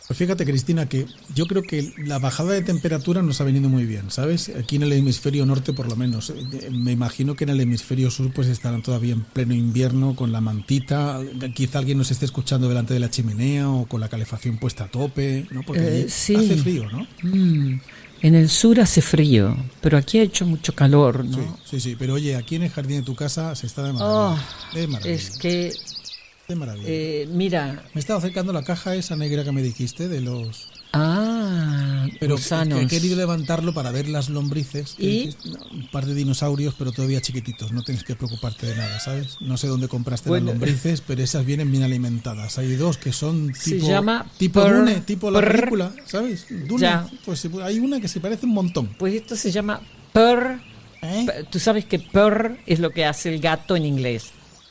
Pues fíjate, Cristina, que yo creo que la bajada de temperatura nos ha venido muy bien, ¿sabes? Aquí en el hemisferio norte, por lo menos. Me imagino que en el hemisferio sur pues estarán todavía en pleno invierno con la mantita. Quizá alguien nos esté escuchando delante de la chimenea o con la calefacción puesta a tope, ¿no? Porque allí Sí. hace frío, ¿no? En el sur hace frío, pero aquí ha hecho mucho calor, ¿no? Sí, sí, sí. Pero oye, aquí en el jardín de tu casa se está de Oh, maravilla. De maravilla. es que, De maravilla. mira, Me estaba acercando a la caja esa negra que me dijiste de los... Pero gusanos. que he querido levantarlo para ver las lombrices. ¿Y? Un par de dinosaurios, pero todavía chiquititos. No tienes que preocuparte de nada, ¿sabes? No sé dónde compraste Bueno. las lombrices, pero esas vienen bien alimentadas. Hay dos que son Se tipo, llama tipo Purr, Dune, tipo la Purr. película, ¿sabes? Dune. Ya. Pues hay una que se parece un montón. Pues esto se llama purr. ¿Eh? Tú sabes que purr es lo que hace el gato en inglés.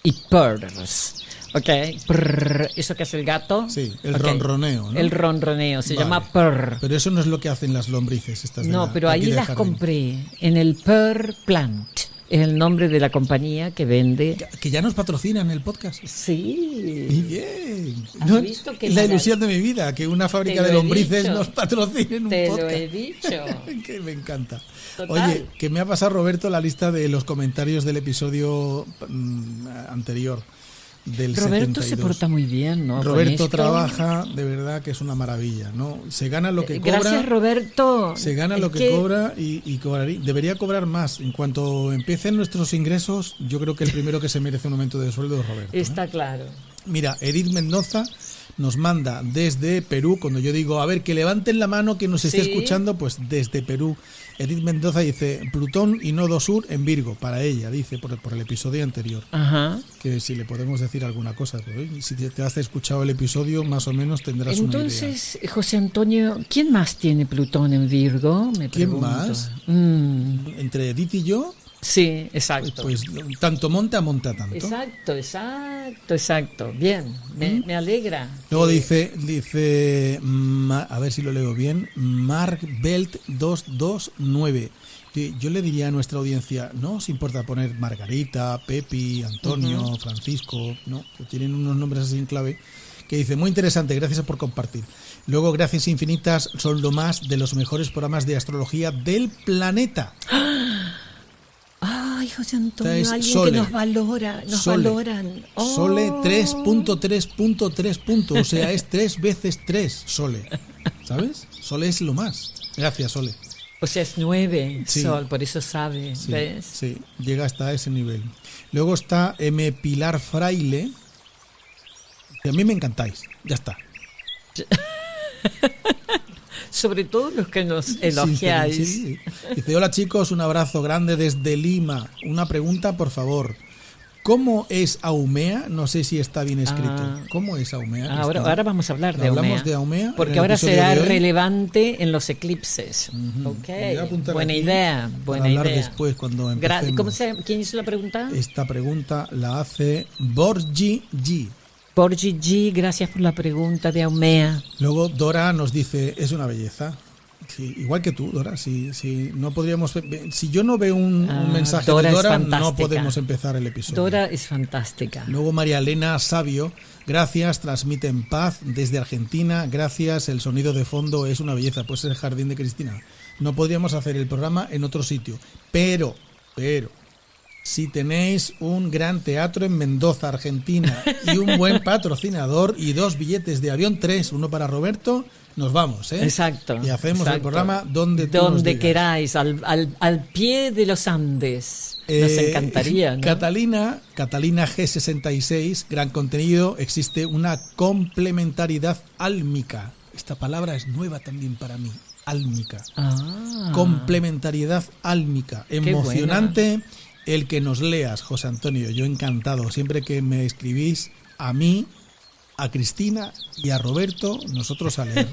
Y purrs. Ok, purr, eso que hace el gato. Sí, el Ok. ronroneo, ¿no? El ronroneo, se Vale. llama purr. Pero eso no es lo que hacen las lombrices estas de No, la- pero aquí ahí del las jardín. compré en el Purr Plant. Es el nombre de la compañía que vende. Que ya nos patrocinan el podcast. Sí. Bien. ¿Has visto qué Es la maravilla? ilusión de mi vida, que una fábrica Te de lo he lombrices dicho. nos patrocine en un Te podcast. lo he dicho. Que me encanta. Total. Oye, que me ha pasado Roberto la lista de los comentarios del episodio anterior del Roberto 72. se porta muy bien, ¿no? Con Roberto esto. trabaja, de verdad que es una maravilla, ¿no? Se gana lo que cobra. Gracias, Roberto. Se gana Es lo que cobra y debería cobrar más. En cuanto empiecen nuestros ingresos, yo creo que el primero que se merece un aumento de sueldo es Roberto. Está claro. Mira, Edith Mendoza nos manda desde Perú, cuando yo digo, a ver, que levanten la mano que nos esté Sí. escuchando, pues desde Perú. Edith Mendoza dice, Plutón y Nodo Sur en Virgo, para ella, dice, por el episodio anterior. Ajá. Que si le podemos decir alguna cosa, pero si te has escuchado el episodio, más o menos tendrás una idea. Entonces, José Antonio, ¿quién más tiene Plutón en Virgo? Me ¿Quién pregunto. más? Entre Edith y yo, Sí, exacto. pues tanto monta tanto. Exacto. Bien, me alegra. Luego dice, a ver si lo leo bien, Mark Belt 229. Que yo le diría a nuestra audiencia, no os importa poner Margarita, Pepi, Antonio, Francisco, no, que tienen unos nombres así en clave, que dice, muy interesante, gracias por compartir. Luego, gracias infinitas, son lo más de los mejores programas de astrología del planeta. Ay, José Antonio, Esta es alguien Sole. que nos valora, nos Sole. valoran. Oh. Sole 3.3.3, o sea, es 3 veces 3, Sole. ¿Sabes? Sole es lo más. Gracias, Sole. O sea, es 9, Sí. Sol, por eso sabe, Sí, ¿ves? sí, llega hasta ese nivel. Luego está M. Pilar Fraile, que a mí me encantáis. Ya está. Sobre todo los que nos Sí, elogiáis. sí. Dice, hola chicos, un abrazo grande desde Lima. Una pregunta, por favor. ¿Cómo es Aumea? No sé si está bien escrito. ¿Cómo es Aumea? Ahora vamos a hablar de Hablamos Aumea. de Aumea en Porque el ahora episodio será de hoy. relevante en los eclipses. Ok, Me voy a apuntar buena aquí idea, buena para hablar idea. después cuando empecemos. ¿Quién hizo la pregunta? Esta pregunta la hace Borgi G. Borgi G, gracias por la pregunta de Aumea. Luego Dora nos dice, es una belleza. Sí, igual que tú, Dora. Si no podríamos, si yo no veo un mensaje Dora de es Dora, no fantástica. podemos empezar el episodio. Dora es fantástica. Luego María Elena Sabio, gracias, transmiten paz desde Argentina, gracias, el sonido de fondo es una belleza, pues es el jardín de Cristina. No podríamos hacer el programa en otro sitio, pero, si tenéis un gran teatro en Mendoza, Argentina, y un buen patrocinador y 2 billetes de avión, 3, uno para Roberto, nos vamos, ¿eh? Exacto. Y hacemos el exacto. programa donde tú nos digas. queráis, al pie de los Andes. Nos encantaría, ¿no? Catalina G66, gran contenido, existe una complementariedad álmica. Esta palabra es nueva también para mí, álmica. Complementariedad álmica. Emocionante el que nos leas, José Antonio. Yo encantado. Siempre que me escribís a mí, a Cristina y a Roberto, nosotros a leer.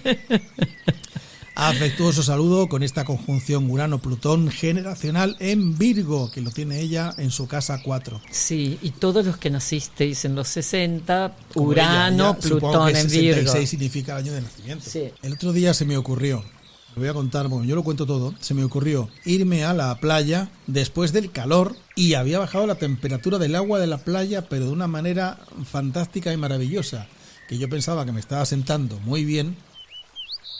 Afectuoso saludo con esta conjunción Urano-Plutón generacional en Virgo, que lo tiene ella en su casa 4. Sí, y todos los que nacisteis en los 60, Como Urano, ella, supongo Plutón que en 66 Virgo. significa el año de nacimiento. Sí. El otro día se me ocurrió, lo voy a contar, bueno, yo lo cuento todo, se me ocurrió irme a la playa después del calor y había bajado la temperatura del agua de la playa, pero de una manera fantástica y maravillosa, que yo pensaba que me estaba sentando muy bien,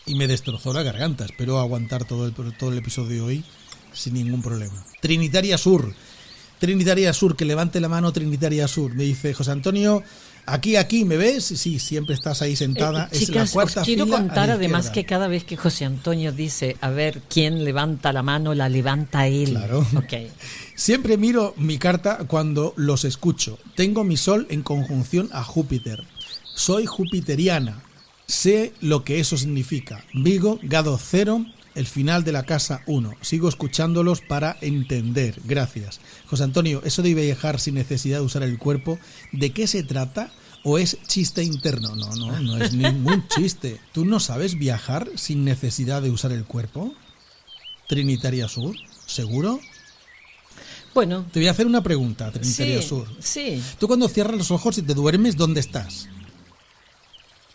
y me destrozó la garganta. Espero aguantar todo el episodio de hoy sin ningún problema. Trinitaria Sur, que levante la mano. Trinitaria Sur, me dice José Antonio, aquí, ¿me ves? Sí, siempre estás ahí sentada. Es chicas, la cuarta os quiero fila contar a la además izquierda. que cada vez que José Antonio dice, a ver, ¿quién levanta la mano? La levanta él. Claro. Okay. Siempre miro mi carta cuando los escucho. Tengo mi sol en conjunción a Júpiter. Soy jupiteriana. Sé lo que eso significa. Vigo, Gado 0, el final de la casa 1. Sigo escuchándolos para entender. Gracias. José Antonio, eso de viajar sin necesidad de usar el cuerpo, ¿de qué se trata? ¿O es chiste interno? No es ningún chiste. ¿Tú no sabes viajar sin necesidad de usar el cuerpo? Trinitaria Sur, ¿seguro? Bueno, Te voy a hacer una pregunta, Trinitaria sí, Sur. sí. Tú cuando cierras los ojos y te duermes, ¿dónde estás?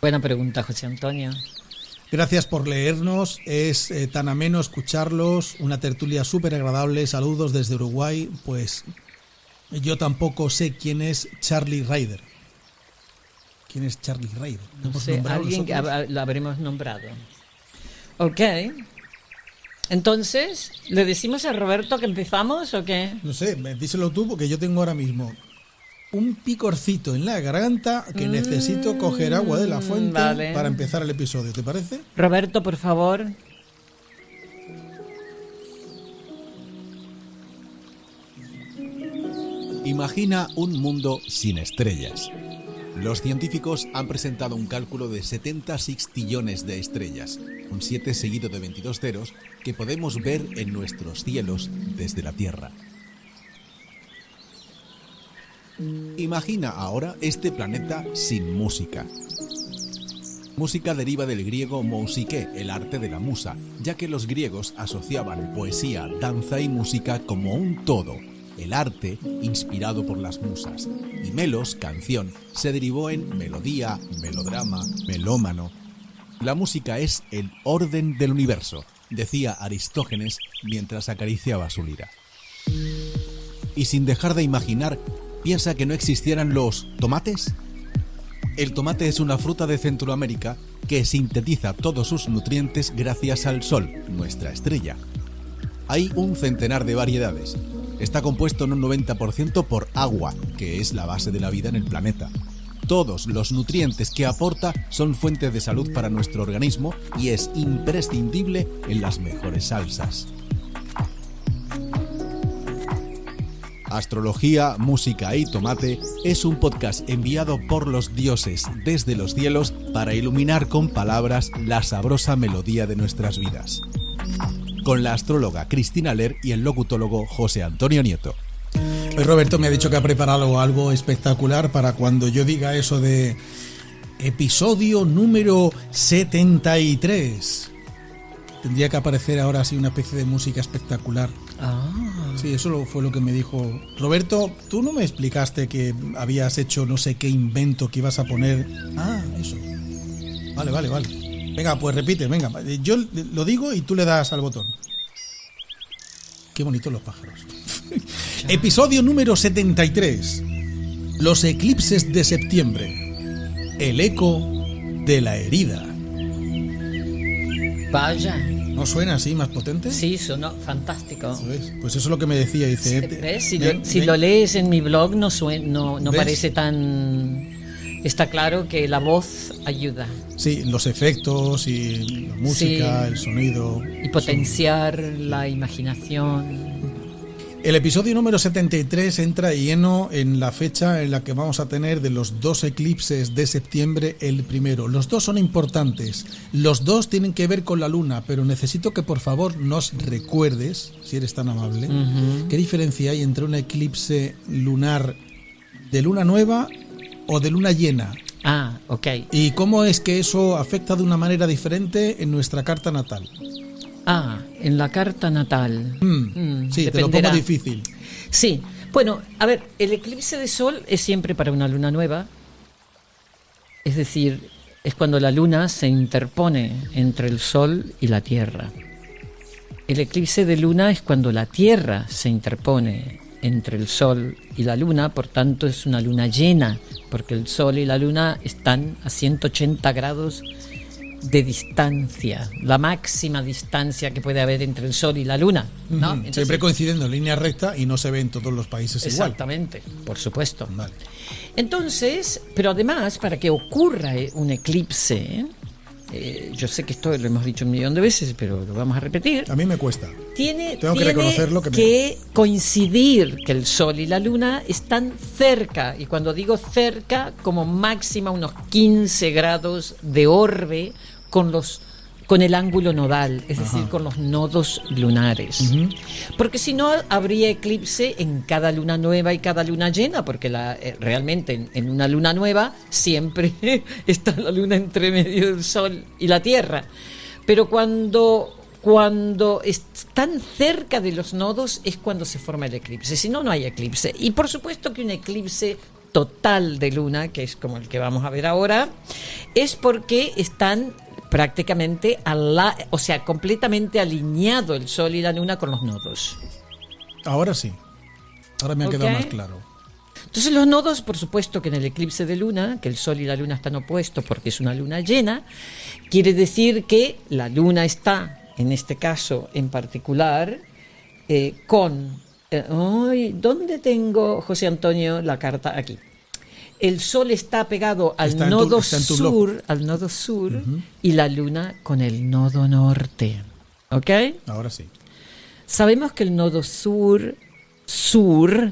Buena pregunta, José Antonio. Gracias por leernos, es tan ameno escucharlos, una tertulia súper agradable. Saludos desde Uruguay. Pues yo tampoco sé quién es Charlie Ryder. ¿Quién es Charlie Ryder? ¿Lo No hemos sé, nombrado alguien que nosotros? lo habremos nombrado. Ok. Entonces, ¿le decimos a Roberto que empezamos o qué? No sé, díselo tú porque yo tengo ahora mismo un picorcito en la garganta que necesito coger agua de la fuente vale. para empezar el episodio. ¿Te parece? Roberto, por favor. Imagina un mundo sin estrellas. Los científicos han presentado un cálculo de 70 sextillones de estrellas, un 7 seguido de 22 ceros, que podemos ver en nuestros cielos desde la Tierra. Imagina ahora este planeta sin música. Música deriva del griego mousike, el arte de la musa, ya que los griegos asociaban poesía, danza y música como un todo, el arte inspirado por las musas. Y melos, canción, se derivó en melodía, melodrama, melómano. La música es el orden del universo, decía Aristógenes mientras acariciaba su lira. Y sin dejar de imaginar, ¿piensa que no existieran los tomates? El tomate es una fruta de Centroamérica que sintetiza todos sus nutrientes gracias al sol, nuestra estrella. Hay un centenar de variedades. Está compuesto en un 90% por agua, que es la base de la vida en el planeta. Todos los nutrientes que aporta son fuente de salud para nuestro organismo y es imprescindible en las mejores salsas. Astrología, Música y Tomate es un podcast enviado por los dioses desde los cielos para iluminar con palabras la sabrosa melodía de nuestras vidas. Con la astróloga Cristina Ler y el locutólogo José Antonio Nieto. Pues Roberto me ha dicho que ha preparado algo espectacular para cuando yo diga eso de episodio número 73. Tendría que aparecer ahora así una especie de música espectacular. Sí, eso fue lo que me dijo Roberto. Tú no me explicaste que habías hecho no sé qué invento que ibas a poner. Eso. Vale. Venga, pues repite, venga. Yo lo digo y tú le das al botón. Qué bonitos los pájaros. Episodio número 73. Los eclipses de septiembre. El eco de la herida. Vaya. ¿No suena así más potente? Sí, sonó fantástico. ¿Ves? Pues eso es lo que me decía. Dice, ¿Ves? Si lo lees en mi blog no parece tan... Está claro que la voz ayuda. Sí, los efectos y la música, el sonido. Y potenciar la imaginación. El episodio número 73 entra lleno en la fecha en la que vamos a tener de los dos eclipses de septiembre el primero. Los dos son importantes, los dos tienen que ver con la luna, pero necesito que por favor nos recuerdes, si eres tan amable, qué diferencia hay entre un eclipse lunar de luna nueva o de luna llena. Ok. ¿Y cómo es que eso afecta de una manera diferente en nuestra carta natal? En la carta natal. Sí, dependerá. te lo pongo difícil. Sí, bueno, a ver, el eclipse de sol es siempre para una luna nueva. Es decir, es cuando la luna se interpone entre el sol y la tierra. El eclipse de luna es cuando la tierra se interpone entre el sol y la luna, por tanto es una luna llena, porque el sol y la luna están a 180 grados de distancia, la máxima distancia que puede haber entre el Sol y la Luna, ¿no? Entonces, siempre coincidiendo en línea recta y no se ve en todos los países igual. Exactamente, por supuesto. Vale. Entonces, pero además, para que ocurra un eclipse, yo sé que esto lo hemos dicho un millón de veces, pero lo vamos a repetir. A mí me cuesta. Tengo que reconocerlo que coincidir que el Sol y la Luna están cerca, y cuando digo cerca, como máxima unos 15 grados de orbe con el ángulo nodal, es decir, con los nodos lunares. Porque si no, habría eclipse en cada luna nueva y cada luna llena, porque realmente en una luna nueva siempre está la luna entre medio del Sol y la Tierra. Pero cuando están cerca de los nodos es cuando se forma el eclipse, si no, no hay eclipse. Y por supuesto que un eclipse total de luna, que es como el que vamos a ver ahora, es porque están prácticamente completamente alineado el Sol y la Luna con los nodos. Ahora sí. Ahora me ha quedado más claro. Entonces los nodos, por supuesto que en el eclipse de luna, que el Sol y la Luna están opuestos porque es una luna llena, quiere decir que la Luna está, en este caso en particular, con... ¿dónde tengo, José Antonio, la carta? Aquí. El Sol está pegado al nodo sur, y la Luna con el nodo norte. ¿Ok? Ahora sí. Sabemos que el nodo sur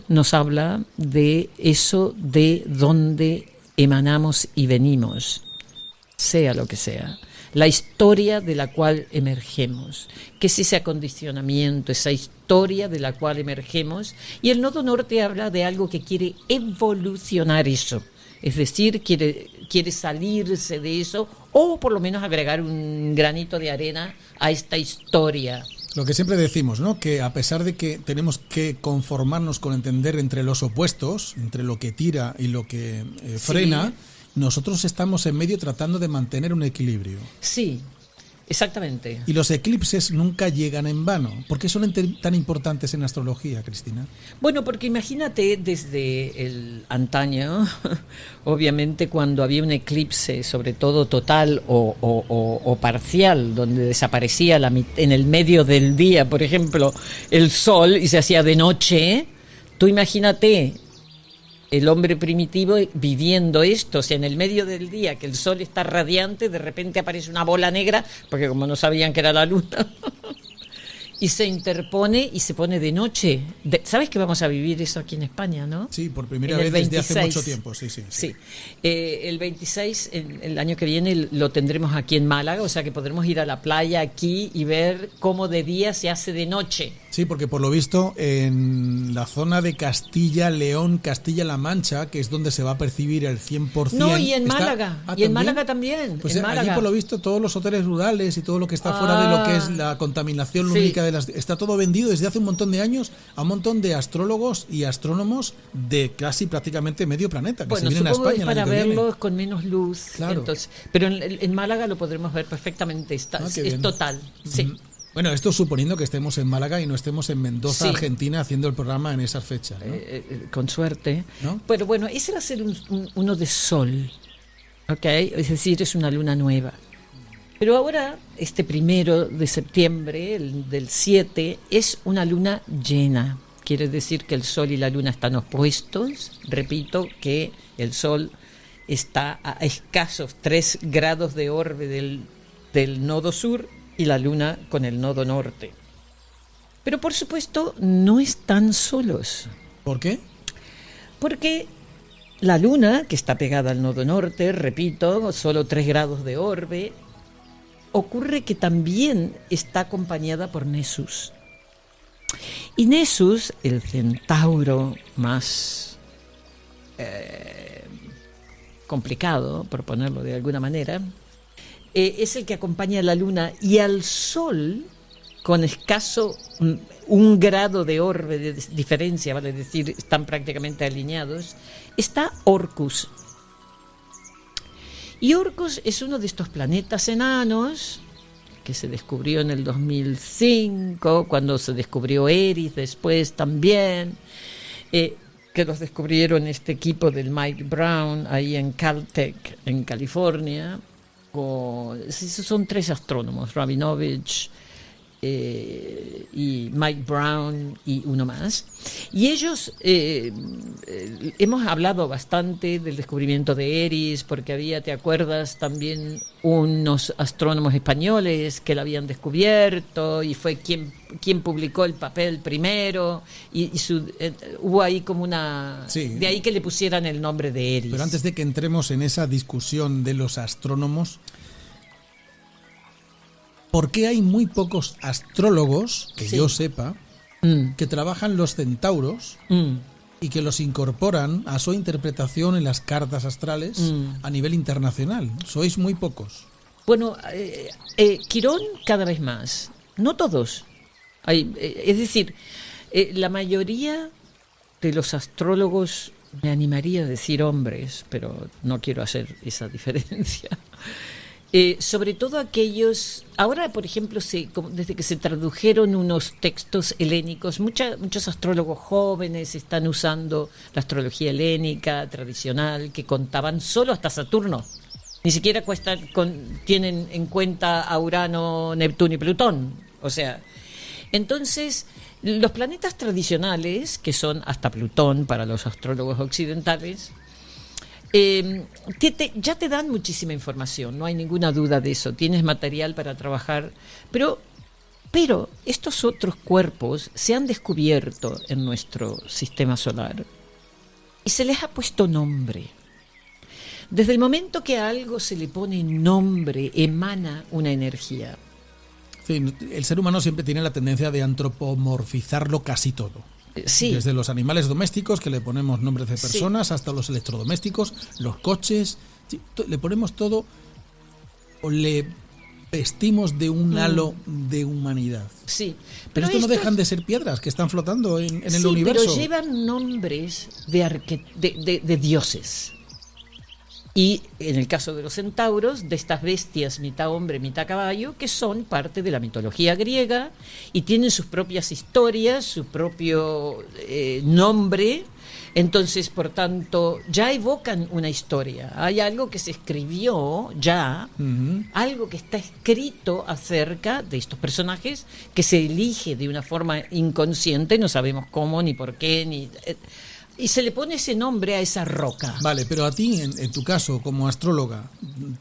nos habla de eso de donde emanamos y venimos, sea lo que sea. La historia de la cual emergemos, que es ese acondicionamiento, esa historia de la cual emergemos, y el nodo norte habla de algo que quiere evolucionar eso, es decir, quiere salirse de eso, o por lo menos agregar un granito de arena a esta historia. Lo que siempre decimos, ¿no? Que a pesar de que tenemos que conformarnos con entender entre los opuestos, entre lo que tira y lo que frena, sí, nosotros estamos en medio tratando de mantener un equilibrio. Sí, exactamente. Y los eclipses nunca llegan en vano. ¿Por qué son tan importantes en astrología, Cristina? Bueno, porque imagínate desde el antaño, obviamente cuando había un eclipse, sobre todo total o parcial, donde desaparecía en el medio del día, por ejemplo, el sol y se hacía de noche, tú imagínate el hombre primitivo viviendo esto, o sea, en el medio del día, que el sol está radiante, de repente aparece una bola negra, porque como no sabían que era la luna, y se interpone y se pone de noche. ¿Sabes que vamos a vivir eso aquí en España, no? Sí, por primera vez desde hace mucho tiempo, sí. El 26, el año que viene, lo tendremos aquí en Málaga, o sea que podremos ir a la playa aquí y ver cómo de día se hace de noche. Sí, porque por lo visto en la zona de Castilla, León, Castilla-La Mancha, que es donde se va a percibir el 100%. No, y en Málaga. Y en Málaga también. Pues en Málaga. Allí por lo visto todos los hoteles rurales y todo lo que está fuera de lo que es la contaminación lumínica está todo vendido desde hace un montón de años a un montón de astrólogos y astrónomos de casi prácticamente medio planeta que se vienen a España. Para verlos con menos luz. Claro. Entonces, pero en Málaga lo podremos ver perfectamente. Es total. Sí. Bueno, esto suponiendo que estemos en Málaga y no estemos en Mendoza, Argentina, haciendo el programa en esas fechas, ¿no? Con suerte. ¿No? Pero bueno, ese va a ser uno de sol, ¿ok? Es decir, es una luna nueva. Pero ahora, este 1 de septiembre, el del 7, es una luna llena. Quiere decir que el sol y la luna están opuestos. Repito que el sol está a escasos 3 grados de orbe del nodo sur, y la luna con el nodo norte. Pero por supuesto no están solos. ¿Por qué? Porque la luna, que está pegada al nodo norte, repito, solo 3 grados de orbe, ocurre que también está acompañada por Nessus. Y Nessus, el centauro más complicado, por ponerlo de alguna manera, es el que acompaña a la luna y al sol con escaso 1 grado de orbe de diferencia, vale decir, están prácticamente alineados, está Orcus. Y Orcus es uno de estos planetas enanos que se descubrió en el 2005, cuando se descubrió Eris después también, que los descubrieron este equipo del Mike Brown ahí en Caltech, en California. son 3 astrónomos, Rabinovich, y Mike Brown y uno más. Y ellos, hemos hablado bastante del descubrimiento de Eris, porque había, ¿te acuerdas? También unos astrónomos españoles que la habían descubierto, y fue quien publicó el papel primero, y hubo ahí como una... Sí. De ahí que le pusieran el nombre de Eris. Pero antes de que entremos en esa discusión de los astrónomos, ¿por qué hay muy pocos astrólogos, que yo sepa, que trabajan los centauros y que los incorporan a su interpretación en las cartas astrales a nivel internacional? Sois muy pocos. Bueno, Quirón cada vez más. No todos. Es decir, la mayoría de los astrólogos, me animaría a decir hombres, pero no quiero hacer esa diferencia. Sobre todo aquellos, ahora por ejemplo, desde que se tradujeron unos textos helénicos, muchos astrólogos jóvenes están usando la astrología helénica tradicional, que contaban solo hasta Saturno. Ni siquiera tienen en cuenta a Urano, Neptuno y Plutón. O sea, entonces los planetas tradicionales, que son hasta Plutón para los astrólogos occidentales, ya te dan muchísima información, no hay ninguna duda de eso, tienes material para trabajar, pero estos otros cuerpos se han descubierto en nuestro sistema solar y se les ha puesto nombre. Desde el momento que a algo se le pone nombre, emana una energía. Sí, el ser humano siempre tiene la tendencia de antropomorfizarlo casi todo. Sí. Desde los animales domésticos, que le ponemos nombres de personas, hasta los electrodomésticos, los coches, le ponemos todo, o le vestimos de un halo de humanidad. Sí. Pero esto no dejan de ser piedras que están flotando en el universo. Pero llevan nombres de dioses. Y en el caso de los centauros, de estas bestias mitad hombre, mitad caballo, que son parte de la mitología griega y tienen sus propias historias, su propio nombre. Entonces, por tanto, ya evocan una historia. Hay algo que se escribió ya, algo que está escrito acerca de estos personajes, que se elige de una forma inconsciente, no sabemos cómo, ni por qué, y se le pone ese nombre a esa roca. Vale, pero a ti, en tu caso, como astróloga,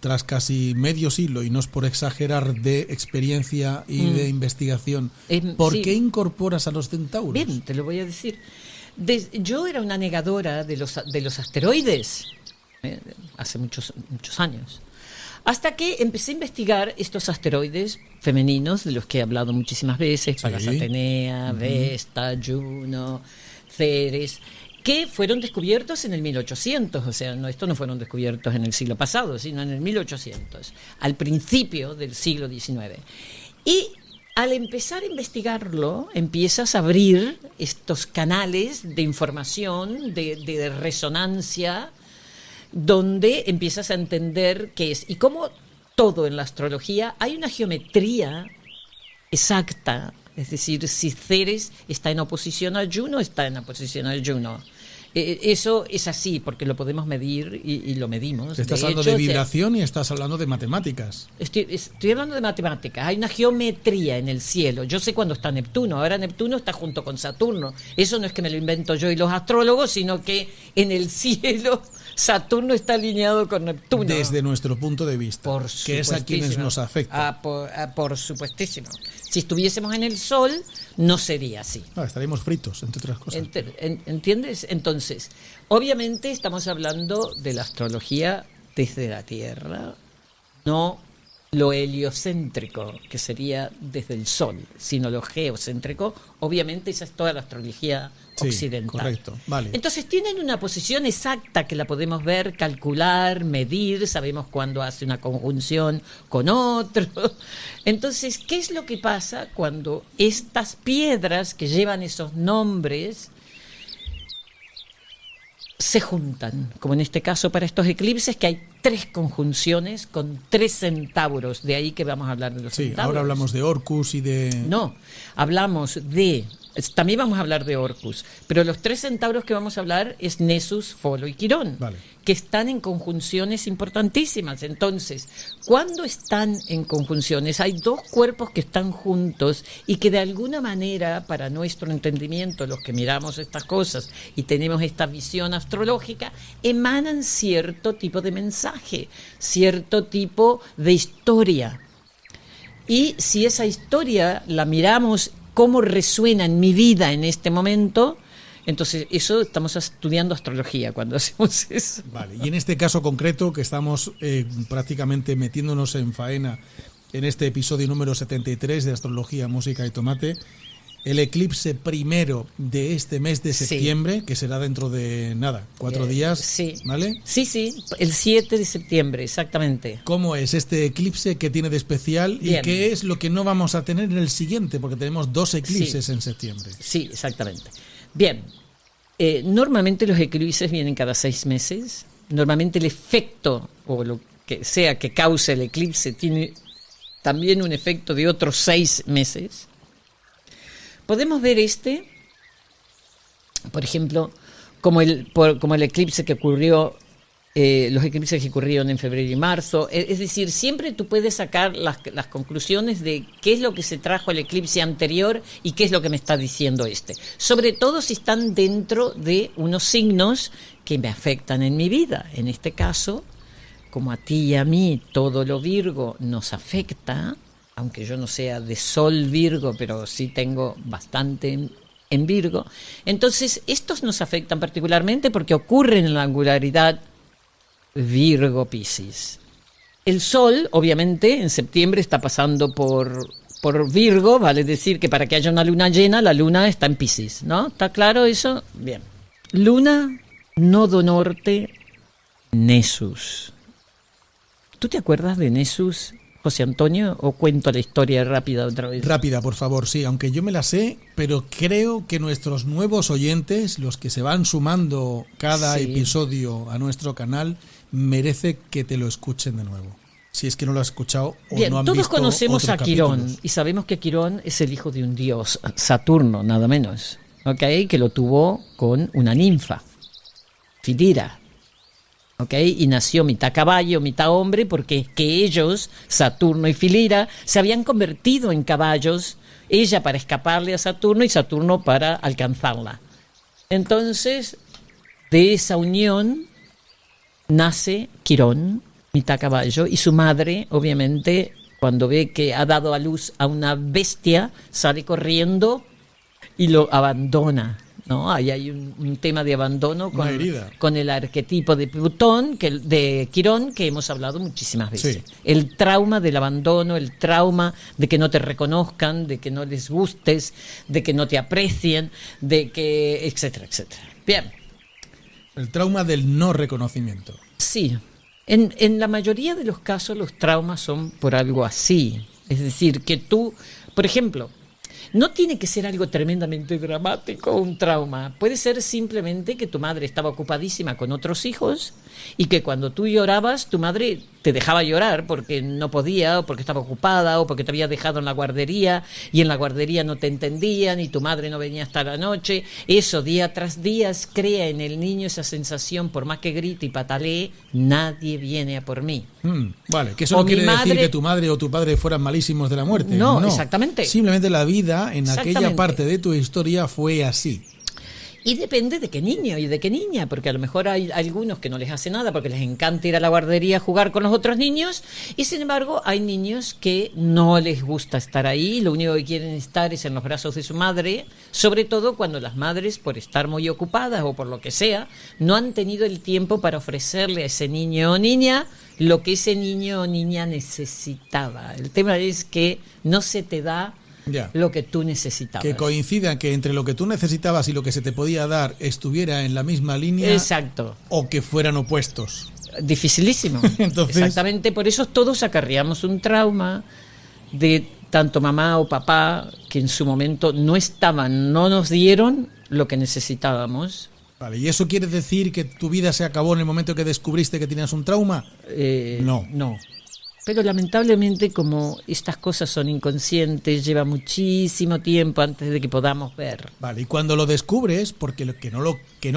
tras casi medio siglo, y no es por exagerar, de experiencia y de investigación, ¿por qué incorporas a los centauros? Bien, te lo voy a decir. Yo era una negadora de los asteroides hace muchos años. Hasta que empecé a investigar estos asteroides femeninos, de los que he hablado muchísimas veces, Palas Atenea, Vesta, Juno, Ceres, que fueron descubiertos en el 1800, o sea, estos no fueron descubiertos en el siglo pasado, sino en el 1800, al principio del siglo XIX. Y al empezar a investigarlo, empiezas a abrir estos canales de información, de resonancia, donde empiezas a entender qué es. Y como todo en la astrología, hay una geometría exacta. Es decir, si Ceres está en oposición a Juno, está en oposición a Juno. Eso es así, porque lo podemos medir y lo medimos. Estás hablando de vibración y estás hablando de matemáticas. Estoy hablando de matemáticas. Hay una geometría en el cielo. Yo sé cuándo está Neptuno. Ahora Neptuno está junto con Saturno. Eso no es que me lo invento yo y los astrólogos, sino que en el cielo Saturno está alineado con Neptuno. Desde nuestro punto de vista, que es a quienes nos afecta. Por supuestísimo. Si estuviésemos en el Sol, no sería así. Estaríamos fritos, entre otras cosas. ¿Entiendes? Entonces, obviamente estamos hablando de la astrología desde la Tierra, no lo heliocéntrico, que sería desde el Sol, sino lo geocéntrico. Obviamente esa es toda la astrología occidental. Correcto, vale. Entonces tienen una posición exacta que la podemos ver, calcular, medir, sabemos cuándo hace una conjunción con otro. Entonces, ¿qué es lo que pasa cuando estas piedras que llevan esos nombres se juntan? Como en este caso para estos eclipses, que hay 3 conjunciones con 3 centauros, de ahí que vamos a hablar de los centauros. Ahora hablamos de Orcus y de... No, hablamos de También vamos a hablar de Orcus, pero los 3 centauros que vamos a hablar es Nessus, Folo y Quirón, Vale. que están en conjunciones importantísimas. Entonces, cuando están en conjunciones, hay 2 cuerpos que están juntos y que de alguna manera, para nuestro entendimiento, los que miramos estas cosas y tenemos esta visión astrológica, emanan cierto tipo de mensaje, cierto tipo de historia. Y si esa historia la miramos, cómo resuena en mi vida en este momento, entonces eso estamos estudiando astrología cuando hacemos eso. Vale, y en este caso concreto, que estamos prácticamente metiéndonos en faena en este episodio número 73 de Astrología, Música y Tomate, el eclipse primero de este mes de septiembre, que será dentro de, 4 días, sí. ¿Vale? Sí, el 7 de septiembre, exactamente. ¿Cómo es este eclipse? ¿Qué tiene de especial? Bien. ¿Y qué es lo que no vamos a tener en el siguiente? Porque tenemos 2 eclipses en septiembre. Sí, exactamente. Bien, normalmente los eclipses vienen cada 6 meses. Normalmente el efecto, o lo que sea que cause el eclipse, tiene también un efecto de otros 6 meses. Podemos ver por ejemplo, como el eclipse que ocurrió, los eclipses que ocurrieron en febrero y marzo. Es decir, siempre tú puedes sacar las conclusiones de qué es lo que se trajo el eclipse anterior y qué es lo que me está diciendo sobre todo si están dentro de unos signos que me afectan en mi vida. En este caso, como a ti y a mí todo lo Virgo nos afecta, aunque yo no sea de Sol Virgo, pero sí tengo bastante en Virgo, entonces estos nos afectan particularmente porque ocurren en la angularidad Virgo-Piscis. El Sol, obviamente, en septiembre está pasando por Virgo, vale decir que para que haya una luna llena, la luna está en Piscis, ¿no? ¿Está claro eso? Bien. Luna, nodo norte, Nessus. ¿Tú te acuerdas de Nessus, José Antonio, o cuento la historia rápida otra vez? Rápida, por favor, sí, aunque yo me la sé, pero creo que nuestros nuevos oyentes, los que se van sumando cada episodio a nuestro canal, merece que te lo escuchen de nuevo. Si es que no lo has escuchado o bien, no han todos visto conocemos otros a Quirón capítulos. y sabemos que Quirón es el hijo de un dios, Saturno, nada menos, ¿ok? Que lo tuvo con una ninfa, Filira. ¿Okay? Y nació mitad caballo, mitad hombre, porque es que ellos, Saturno y Filira, se habían convertido en caballos, ella para escaparle a Saturno y Saturno para alcanzarla. Entonces, de esa unión nace Quirón, mitad caballo, y su madre, obviamente, cuando ve que ha dado a luz a una bestia, sale corriendo y lo abandona. ¿No? Ahí hay un tema de abandono con el arquetipo de Plutón, de Quirón, que hemos hablado muchísimas veces. Sí. El trauma del abandono, el trauma de que no te reconozcan, de que no les gustes, de que no te aprecien, de que etcétera, etcétera. Bien. El trauma del no reconocimiento. Sí. En la mayoría de los casos los traumas son por algo así. Es decir, que tú, por ejemplo, no tiene que ser algo tremendamente dramático, un trauma. Puede ser simplemente que tu madre estaba ocupadísima con otros hijos y que cuando tú llorabas, tu madre te dejaba llorar porque no podía, o porque estaba ocupada, o porque te había dejado en la guardería y en la guardería no te entendían y tu madre no venía hasta la noche. Eso día tras día crea en el niño esa sensación, por más que grite y patalee, nadie viene a por mí. Vale, que eso no quiere decir que tu madre o tu padre fueran malísimos de la muerte. No, exactamente. Simplemente la vida en aquella parte de tu historia fue así. Y depende de qué niño y de qué niña, porque a lo mejor hay algunos que no les hace nada porque les encanta ir a la guardería a jugar con los otros niños, y sin embargo hay niños que no les gusta estar ahí, lo único que quieren estar es en los brazos de su madre, sobre todo cuando las madres, por estar muy ocupadas o por lo que sea, no han tenido el tiempo para ofrecerle a ese niño o niña lo que ese niño o niña necesitaba. El tema es que no se te da lo que tú necesitabas. Que coincida que entre lo que tú necesitabas y lo que se te podía dar estuviera en la misma línea. Exacto. O que fueran opuestos. Dificilísimo. Entonces, exactamente, por eso todos acarreamos un trauma de tanto mamá o papá que en su momento no estaban, no nos dieron lo que necesitábamos. Vale, ¿y eso quiere decir que tu vida se acabó en el momento que descubriste que tenías un trauma? No. Pero lamentablemente, como estas cosas son inconscientes, lleva muchísimo tiempo antes de que podamos ver. Vale, y cuando lo descubres, porque que no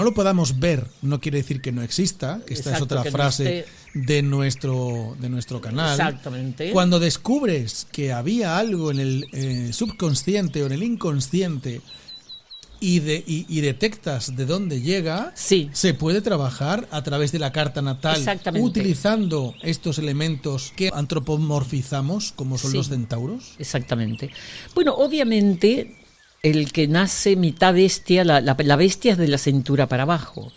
lo podamos ver no quiere decir que no exista, que esta Exacto, es otra frase de nuestro canal. Exactamente. Cuando descubres que había algo en el subconsciente o en el inconsciente y detectas de dónde llega, sí, se puede trabajar a través de la carta natal utilizando estos elementos que antropomorfizamos como son los centauros. Exactamente. Bueno, obviamente el que nace mitad bestia, la bestia es de la cintura para abajo.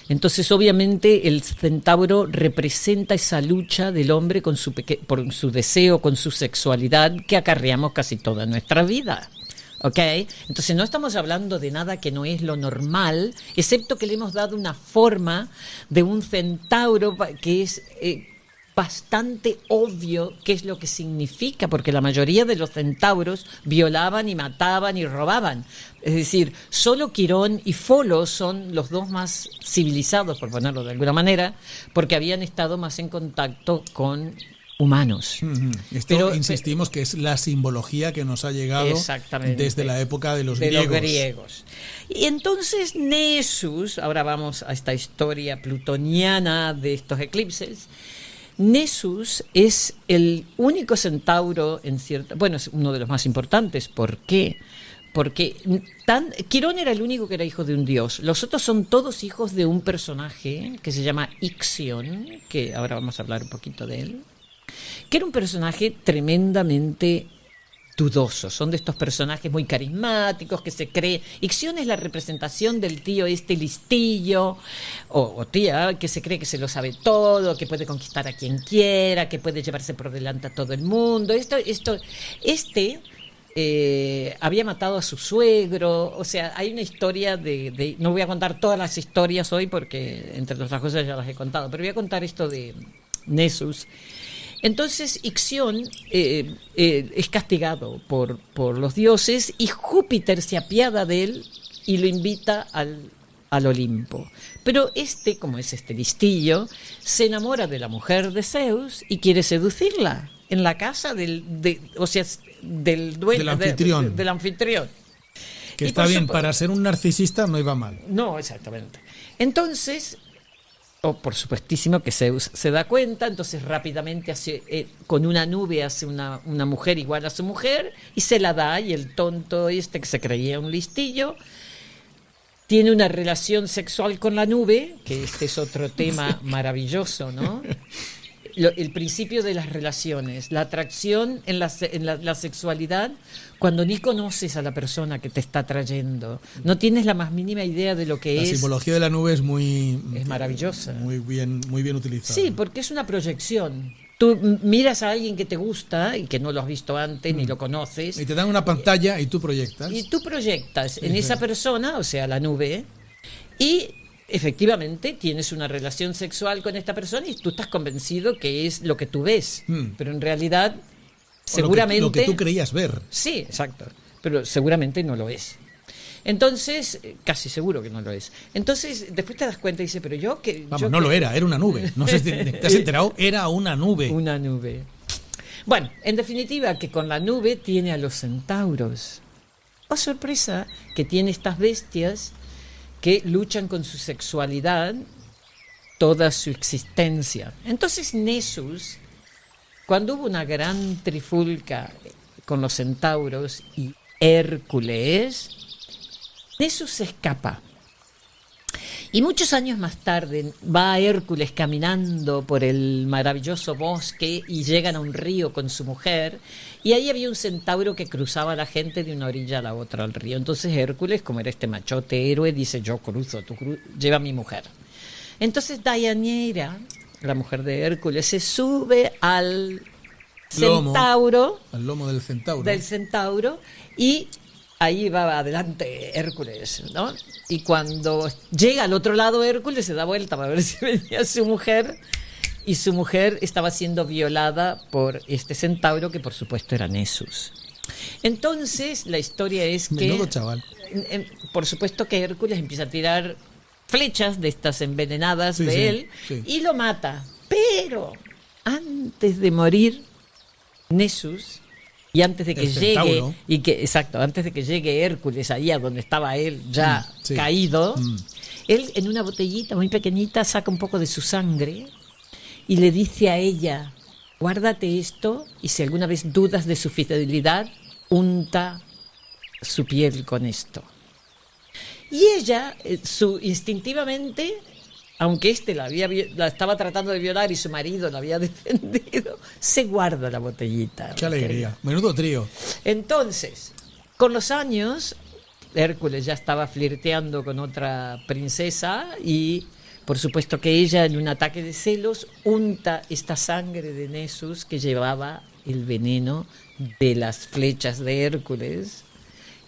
Entonces, obviamente, el centauro representa esa lucha del hombre con por su deseo, con su sexualidad que acarreamos casi toda nuestra vida. ¿Ok? Entonces no estamos hablando de nada que no es lo normal, excepto que le hemos dado una forma de un centauro que es bastante obvio qué es lo que significa, porque la mayoría de los centauros violaban y mataban y robaban. Es decir, solo Quirón y Folo son los dos más civilizados, por ponerlo de alguna manera, porque habían estado más en contacto con humanos. Esto insistimos que es la simbología que nos ha llegado desde la época de los griegos. Y entonces Nessus, ahora vamos a esta historia plutoniana de estos eclipses. Nessus es el único centauro es uno de los más importantes. ¿Por qué? Porque Quirón era el único que era hijo de un dios. Los otros son todos hijos de un personaje que se llama Ixión, que ahora vamos a hablar un poquito de él, que era un personaje tremendamente dudoso. Son de estos personajes muy carismáticos que se cree. Ixión es la representación del tío listillo o tía que se cree que se lo sabe todo, que puede conquistar a quien quiera, que puede llevarse por delante a todo el mundo. Había matado a su suegro. O sea, hay una historia no voy a contar todas las historias hoy porque entre otras cosas ya las he contado, pero voy a contar esto de Nessus. Entonces Ixión es castigado por los dioses y Júpiter se apiada de él y lo invita al Olimpo. Pero como es listillo, se enamora de la mujer de Zeus y quiere seducirla en la casa del dueño, del anfitrión. Que está bien, para ser un narcisista no iba mal. No, exactamente. Entonces, por supuestísimo que Zeus se da cuenta, entonces rápidamente con una nube hace una mujer igual a su mujer y se la da, y el tonto que se creía un listillo tiene una relación sexual con la nube, que este es otro tema maravilloso, ¿no? El principio de las relaciones, la atracción en la sexualidad, cuando ni conoces a la persona que te está atrayendo, no tienes la más mínima idea de lo que es. La simbología de la nube es maravillosa. Muy bien utilizada. Sí, porque es una proyección. Tú miras a alguien que te gusta y que no lo has visto antes ni lo conoces. Y te dan una pantalla y tú proyectas. Y tú proyectas en esa persona, o sea, la nube, y efectivamente tienes una relación sexual con esta persona y tú estás convencido que es lo que tú ves, pero en realidad seguramente lo que tú creías ver. Sí, exacto, pero seguramente no lo es. Entonces, casi seguro que no lo es. Entonces, después te das cuenta y dices, pero yo que... lo era una nube. No sé si te has enterado, era una nube. Una nube. Bueno, en definitiva, que con la nube tiene a los centauros. Oh, sorpresa, que tiene estas bestias que luchan con su sexualidad toda su existencia. Entonces Nessus, cuando hubo una gran trifulca con los centauros y Hércules, Nessus se escapa. Y muchos años más tarde va Hércules caminando por el maravilloso bosque y llegan a un río con su mujer, y ahí había un centauro que cruzaba a la gente de una orilla a la otra al río. Entonces Hércules, como era este machote héroe, dice, yo cruzo, lleva a mi mujer. Entonces Deianira, la mujer de Hércules, se sube al centauro, al lomo del centauro, y ahí va adelante Hércules, ¿no? Y cuando llega al otro lado Hércules se da vuelta para ver si venía su mujer, y su mujer estaba siendo violada por este centauro, que por supuesto era Nessus. Entonces la historia es que... Menudo chaval. Por supuesto que Hércules empieza a tirar flechas de estas envenenadas de él, y lo mata. Pero antes de morir Nessus, y antes de que llegue, antes de que llegue Hércules ahí a donde estaba él ya caído, él en una botellita muy pequeñita saca un poco de su sangre y le dice a ella: guárdate esto, y si alguna vez dudas de su fidelidad, unta su piel con esto. Y ella, instintivamente, aunque la estaba tratando de violar y su marido la había defendido, se guarda la botellita. ¡Qué alegría! Menudo trío. Entonces, con los años, Hércules ya estaba flirteando con otra princesa y, por supuesto que ella, en un ataque de celos, unta esta sangre de Nessus que llevaba el veneno de las flechas de Hércules,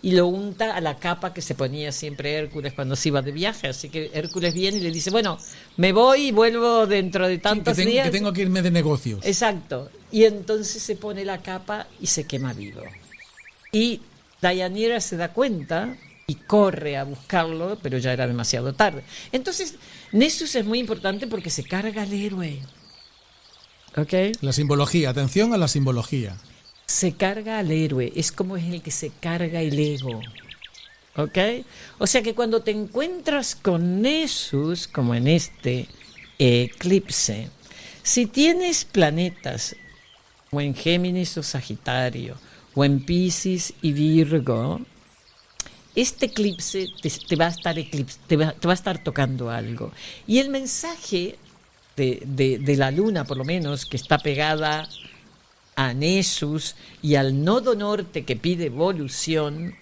y lo unta a la capa que se ponía siempre Hércules cuando se iba de viaje. Así que Hércules viene y le dice: bueno, me voy y vuelvo dentro de tantos días. Que tengo que irme de negocios. Exacto. Y entonces se pone la capa y se quema vivo. Y Deianira se da cuenta y corre a buscarlo, pero ya era demasiado tarde. Entonces, Nessus es muy importante porque se carga al héroe. ¿Ok? La simbología, atención a la simbología. Se carga al héroe, es como es el que se carga el ego. ¿Ok? O sea que cuando te encuentras con Nessus, como en este eclipse, si tienes planetas o en Géminis o Sagitario, o en Piscis y Virgo, este eclipse te va a estar tocando algo. Y el mensaje de la luna, por lo menos, que está pegada a Nessus y al nodo norte que pide evolución,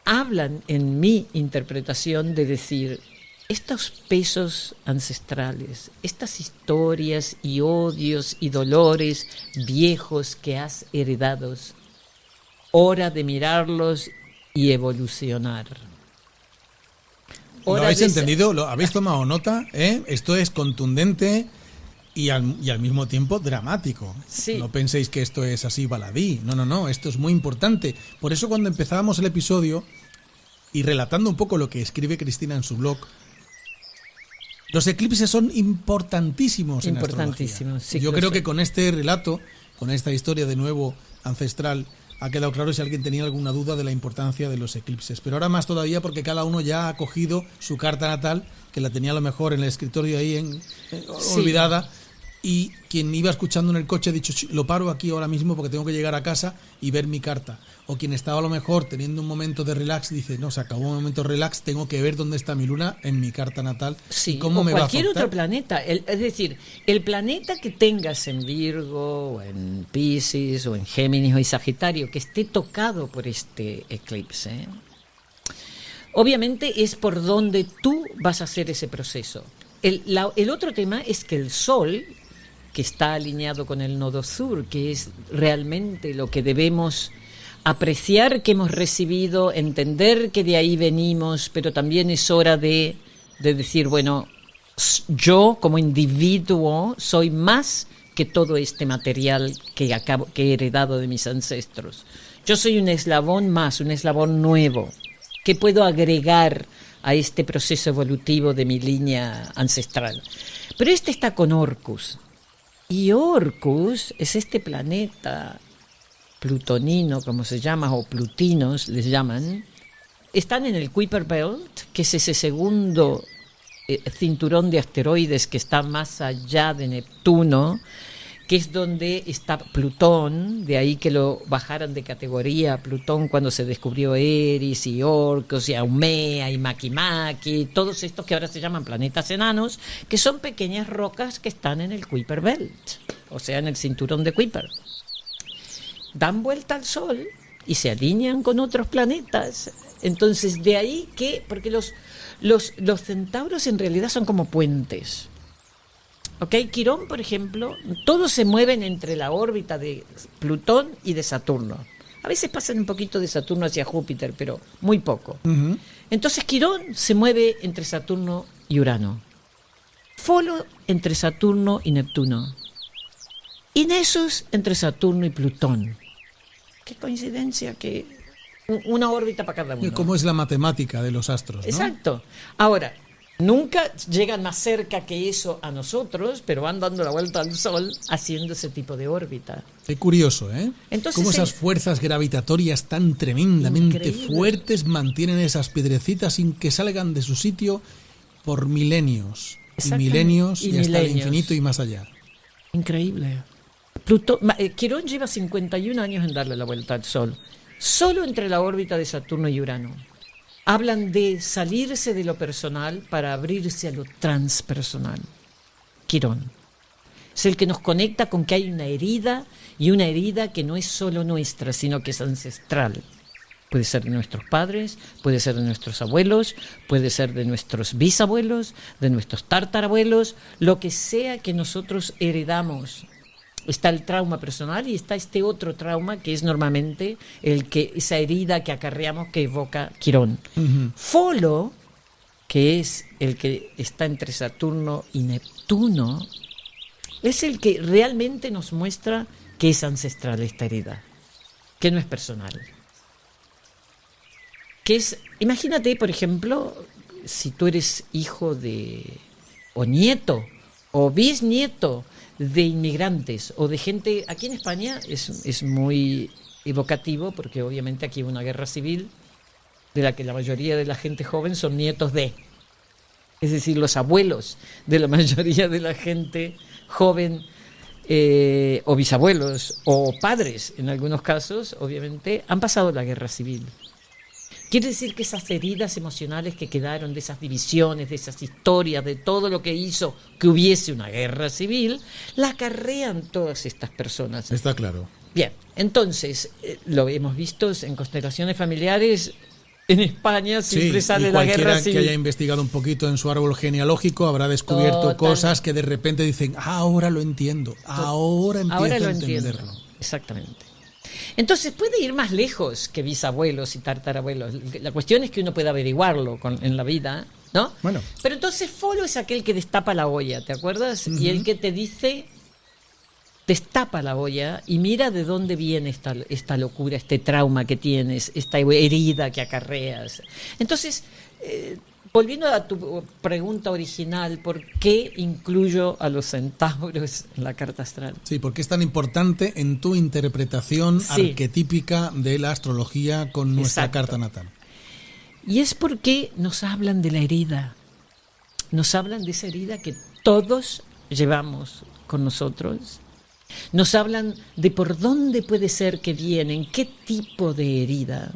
hablan en mi interpretación de decir: estos pesos ancestrales, estas historias y odios y dolores viejos que has heredado, hora de mirarlos y evolucionar. ¿Lo habéis entendido? ¿Lo habéis tomado nota? Esto es contundente y al mismo tiempo dramático. Sí. No penséis que esto es así baladí. No, esto es muy importante. Por eso cuando empezábamos el episodio, y relatando un poco lo que escribe Cristina en su blog, los eclipses son importantísimos en astrología. Sí, yo creo que con este relato, con esta historia de nuevo ancestral, ha quedado claro si alguien tenía alguna duda de la importancia de los eclipses. Pero ahora más todavía, porque cada uno ya ha cogido su carta natal, que la tenía a lo mejor en el escritorio ahí olvidada, y quien iba escuchando en el coche ha dicho: lo paro aquí ahora mismo porque tengo que llegar a casa y ver mi carta. O quien estaba a lo mejor teniendo un momento de relax dice: no, se acabó un momento de relax, tengo que ver dónde está mi luna en mi carta natal. Sí, y cómo o me cualquier va a afectar. otro planeta. Es decir, el planeta que tengas en Virgo, o en Piscis, o en Géminis, o en Sagitario, que esté tocado por este eclipse, obviamente es por donde tú vas a hacer ese proceso. El otro tema es que el Sol, que está alineado con el nodo sur, que es realmente lo que debemos apreciar que hemos recibido, entender que de ahí venimos, pero también es hora de decir: bueno, yo como individuo soy más que todo este material que he heredado de mis ancestros. Yo soy un eslabón más, un eslabón nuevo, que puedo agregar a este proceso evolutivo de mi línea ancestral. Pero este está con Orcus. Y Orcus es este planeta plutonino, como se llama, o plutinos les llaman. Están en el Kuiper Belt, que es ese segundo cinturón de asteroides que está más allá de Neptuno, que es donde está Plutón, de ahí que lo bajaran de categoría Plutón cuando se descubrió Eris y Orcus y Haumea y Makimaki, todos estos que ahora se llaman planetas enanos, que son pequeñas rocas que están en el Kuiper Belt, o sea, en el cinturón de Kuiper. Dan vuelta al Sol y se alinean con otros planetas. Entonces, de ahí que, porque los centauros en realidad son como puentes. ¿Ok? Quirón, por ejemplo, todos se mueven entre la órbita de Plutón y de Saturno. A veces pasan un poquito de Saturno hacia Júpiter, pero muy poco. Uh-huh. Entonces, Quirón se mueve entre Saturno y Urano. Folo entre Saturno y Neptuno. Y Nessus entre Saturno y Plutón. Qué coincidencia que una órbita para cada uno. ¿Cómo es la matemática de los astros, ¿no? Exacto. Ahora, Nunca llegan más cerca que eso a nosotros, pero van dando la vuelta al Sol haciendo ese tipo de órbita. Qué curioso, ¿eh? Entonces, cómo esas fuerzas gravitatorias tan tremendamente increíble, fuertes mantienen esas piedrecitas sin que salgan de su sitio por milenios. Y milenios y hasta el infinito y más allá. Increíble. Quirón lleva 51 años en darle la vuelta al Sol, solo entre la órbita de Saturno y Urano. Hablan de salirse de lo personal para abrirse a lo transpersonal. Quirón es el que nos conecta con que hay una herida, y una herida que no es solo nuestra, sino que es ancestral. Puede ser de nuestros padres, puede ser de nuestros abuelos, puede ser de nuestros bisabuelos, de nuestros tartarabuelos, lo que sea que nosotros heredamos. Está el trauma personal y está este otro trauma que es normalmente esa herida que acarreamos que evoca Quirón. Uh-huh. Folo, que es el que está entre Saturno y Neptuno, es el que realmente nos muestra que es ancestral esta herida, que no es personal. Imagínate, por ejemplo, si tú eres hijo o nieto o bisnieto de inmigrantes o de gente. Aquí en España es muy evocativo porque obviamente aquí hay una guerra civil de la que la mayoría de la gente joven son nietos de, es decir, los abuelos de la mayoría de la gente joven, o bisabuelos o padres en algunos casos, obviamente, han pasado la guerra civil. Quiere decir que esas heridas emocionales que quedaron de esas divisiones, de esas historias, de todo lo que hizo que hubiese una guerra civil, la acarrean todas estas personas. Está claro. Bien, entonces, lo hemos visto en constelaciones familiares. En España siempre sale la guerra civil. Cualquiera que haya investigado un poquito en su árbol genealógico habrá descubierto cosas que de repente dicen, ahora lo entiendo, ahora empiezo a entenderlo. Exactamente. Entonces puede ir más lejos que bisabuelos y tartarabuelos. La cuestión es que uno puede averiguarlo en la vida, ¿no? Bueno. Pero entonces Folo es aquel que destapa la olla, ¿te acuerdas? Uh-huh. Y el que te dice, destapa la olla y mira de dónde viene esta locura, este trauma que tienes, esta herida que acarreas. Entonces, volviendo a tu pregunta original, ¿por qué incluyo a los centauros en la carta astral? Sí, porque es tan importante en tu interpretación arquetípica de la astrología con nuestra carta natal. Y es porque nos hablan de la herida, nos hablan de esa herida que todos llevamos con nosotros, nos hablan de por dónde puede ser que vienen, qué tipo de herida.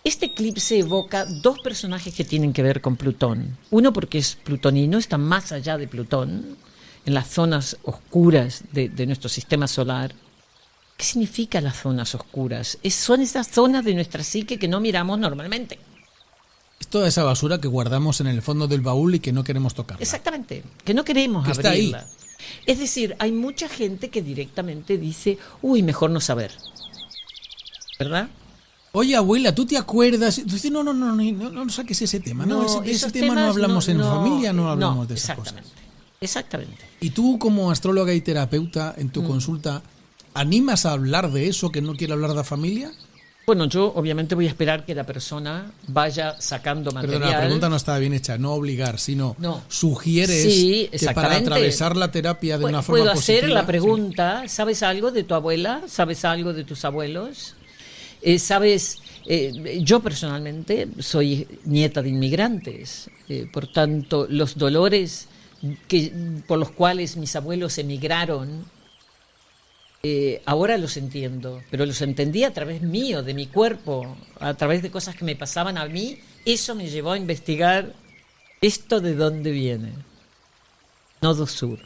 Este eclipse evoca dos personajes que tienen que ver con Plutón. Uno porque es plutonino, está más allá de Plutón, en las zonas oscuras de nuestro sistema solar. ¿Qué significa las zonas oscuras? Son esas zonas de nuestra psique que no miramos normalmente. Es toda esa basura que guardamos en el fondo del baúl y que no queremos tocarla. Exactamente, que no queremos abrirla. Está ahí. Es decir, hay mucha gente que directamente dice, mejor no saber. ¿Verdad? Oye, abuela, ¿tú te acuerdas? Tú dices, no saques ese tema. Ese tema no hablamos en familia, no hablamos de esas cosas. Exactamente. Y tú, como astróloga y terapeuta, en tu consulta, ¿animas a hablar de eso que no quiere hablar de la familia? Bueno, yo obviamente voy a esperar que la persona vaya sacando material. Perdona, la pregunta no estaba bien hecha, no obligar, sino sugieres que para atravesar la terapia de una forma positiva... Puedo hacer la pregunta, ¿sabes algo de tu abuela? ¿Sabes algo de tus abuelos? Yo personalmente soy nieta de inmigrantes, por tanto los dolores por los cuales mis abuelos emigraron, ahora los entiendo, pero los entendí a través mío, de mi cuerpo, a través de cosas que me pasaban a mí. Eso me llevó a investigar esto de dónde viene. Nodo sur.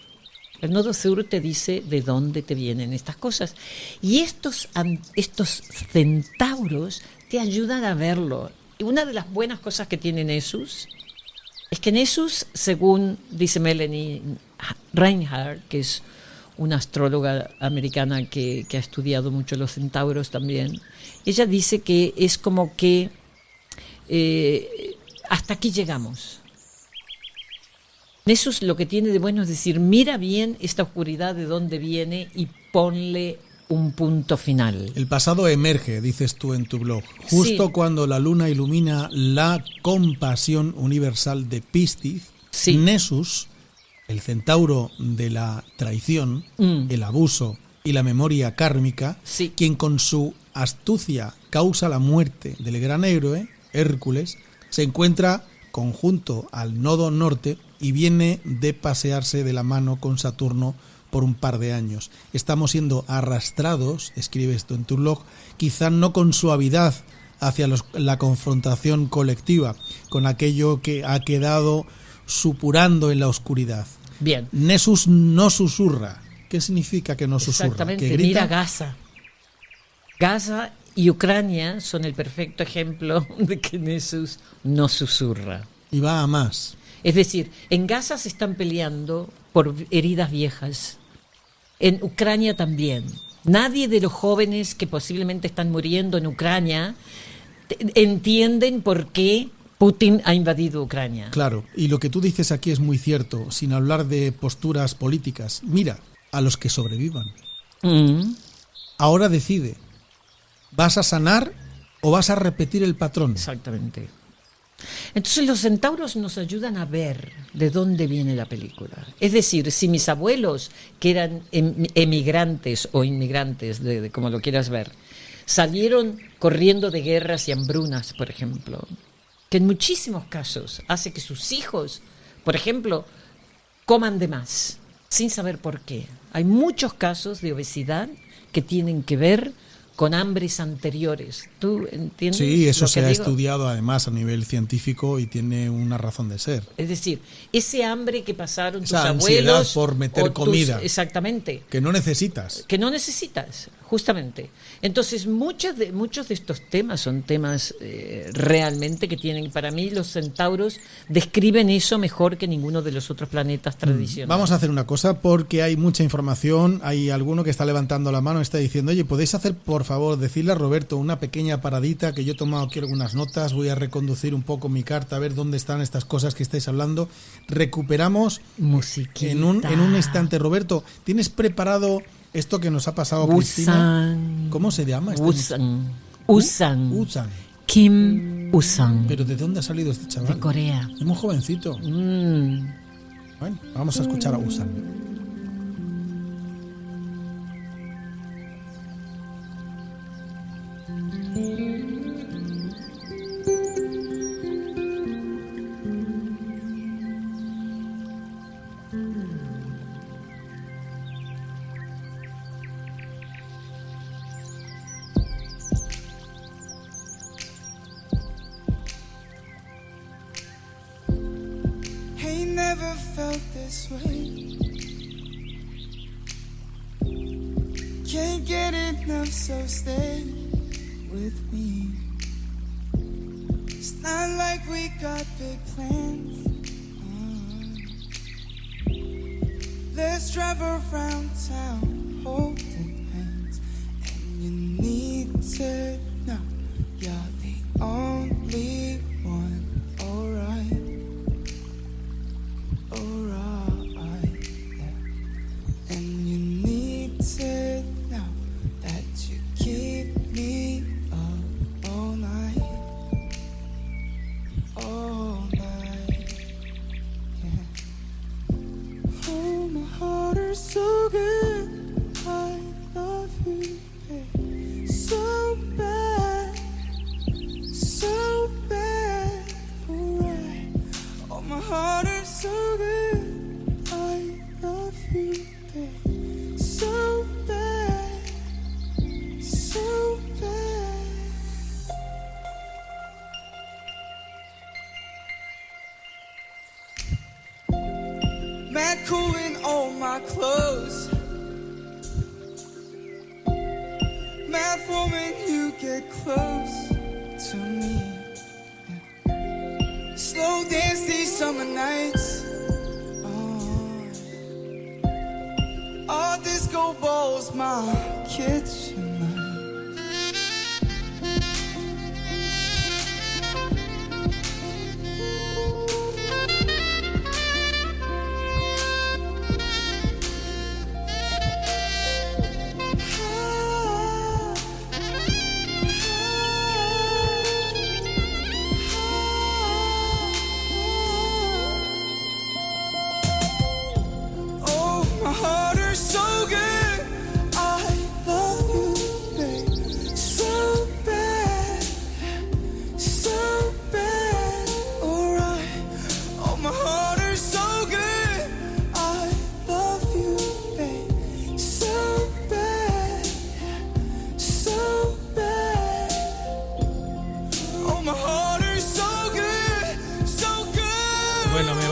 El nodo sur te dice de dónde te vienen estas cosas. Y estos centauros te ayudan a verlo. Y una de las buenas cosas que tiene Nessus es que Nessus, según dice Melanie Reinhardt, que es una astróloga americana que ha estudiado mucho los centauros también, ella dice que es como que hasta aquí llegamos. Nessus lo que tiene de bueno es decir, mira bien esta oscuridad de dónde viene y ponle un punto final. El pasado emerge, dices tú en tu blog, justo Sí. cuando la luna ilumina la compasión universal de Piscis. Sí. Nessus, el centauro de la traición, el abuso y la memoria kármica, Sí. quien con su astucia causa la muerte del gran héroe, Hércules, se encuentra conjunto al nodo norte y viene de pasearse de la mano con Saturno por un par de años. Estamos siendo arrastrados, escribe esto en tu blog, quizá no con suavidad hacia la confrontación colectiva, con aquello que ha quedado supurando en la oscuridad. Bien. Nessus no susurra. ¿Qué significa que no susurra? Exactamente. ¿Que grita? Mira Gaza. Gaza y Ucrania son el perfecto ejemplo de que Nessus no susurra. Y va a más. Es decir, en Gaza se están peleando por heridas viejas. En Ucrania también. Nadie de los jóvenes que posiblemente están muriendo en Ucrania entienden por qué Putin ha invadido Ucrania. Claro, y lo que tú dices aquí es muy cierto, sin hablar de posturas políticas. Mira, a los que sobrevivan. Ahora decide, ¿vas a sanar o vas a repetir el patrón? Exactamente. Entonces los centauros nos ayudan a ver de dónde viene la película. Es decir, si mis abuelos, que eran emigrantes o inmigrantes, de como lo quieras ver, salieron corriendo de guerras y hambrunas, por ejemplo, que en muchísimos casos hace que sus hijos, por ejemplo, coman de más, sin saber por qué. Hay muchos casos de obesidad que tienen que ver con hambres anteriores. ¿Tú entiendes? Sí, eso lo que se ha digo? estudiado además a nivel científico y tiene una razón de ser. Es decir, ese hambre que pasaron tus Esa ansiedad abuelos por meter o tus- comida. exactamente, Que no necesitas. que no necesitas, justamente. Entonces, muchos de estos temas son temas realmente que tienen, para mí, los centauros describen eso mejor que ninguno de los otros planetas tradicionales. Vamos a hacer una cosa porque hay mucha información. Hay alguno que está levantando la mano y está diciendo, oye, ¿podéis hacer, por favor, decirle a Roberto una pequeña paradita, que yo he tomado aquí algunas notas, voy a reconducir un poco mi carta, a ver dónde están estas cosas que estáis hablando. Recuperamos Musiquita. en un instante. Roberto, ¿tienes preparado esto que nos ha pasado a Cristina? Usan. ¿Cómo se llama? Usan. Usan. Kim Usan. ¿Pero de dónde ha salido este chaval? De Corea. Es muy jovencito. Bueno, vamos a escuchar a Usan. Ain't never felt this way. Can't get enough, so stay with me. It's not like we got big plans. Let's drive around town holding hands. And you need to know you're the only one. Alright. Alright, yeah. And you need to know that you keep me up all night. All night, yeah. Oh, my heart is so good. I love you, babe. So bad, so bad, alright. Oh, my heart is so good. I love you, babe. So bad, so bad. Mad cool in all my clothes. Mad for when you get close to me. Slow dance these summer nights. All disco balls, my kitchen light.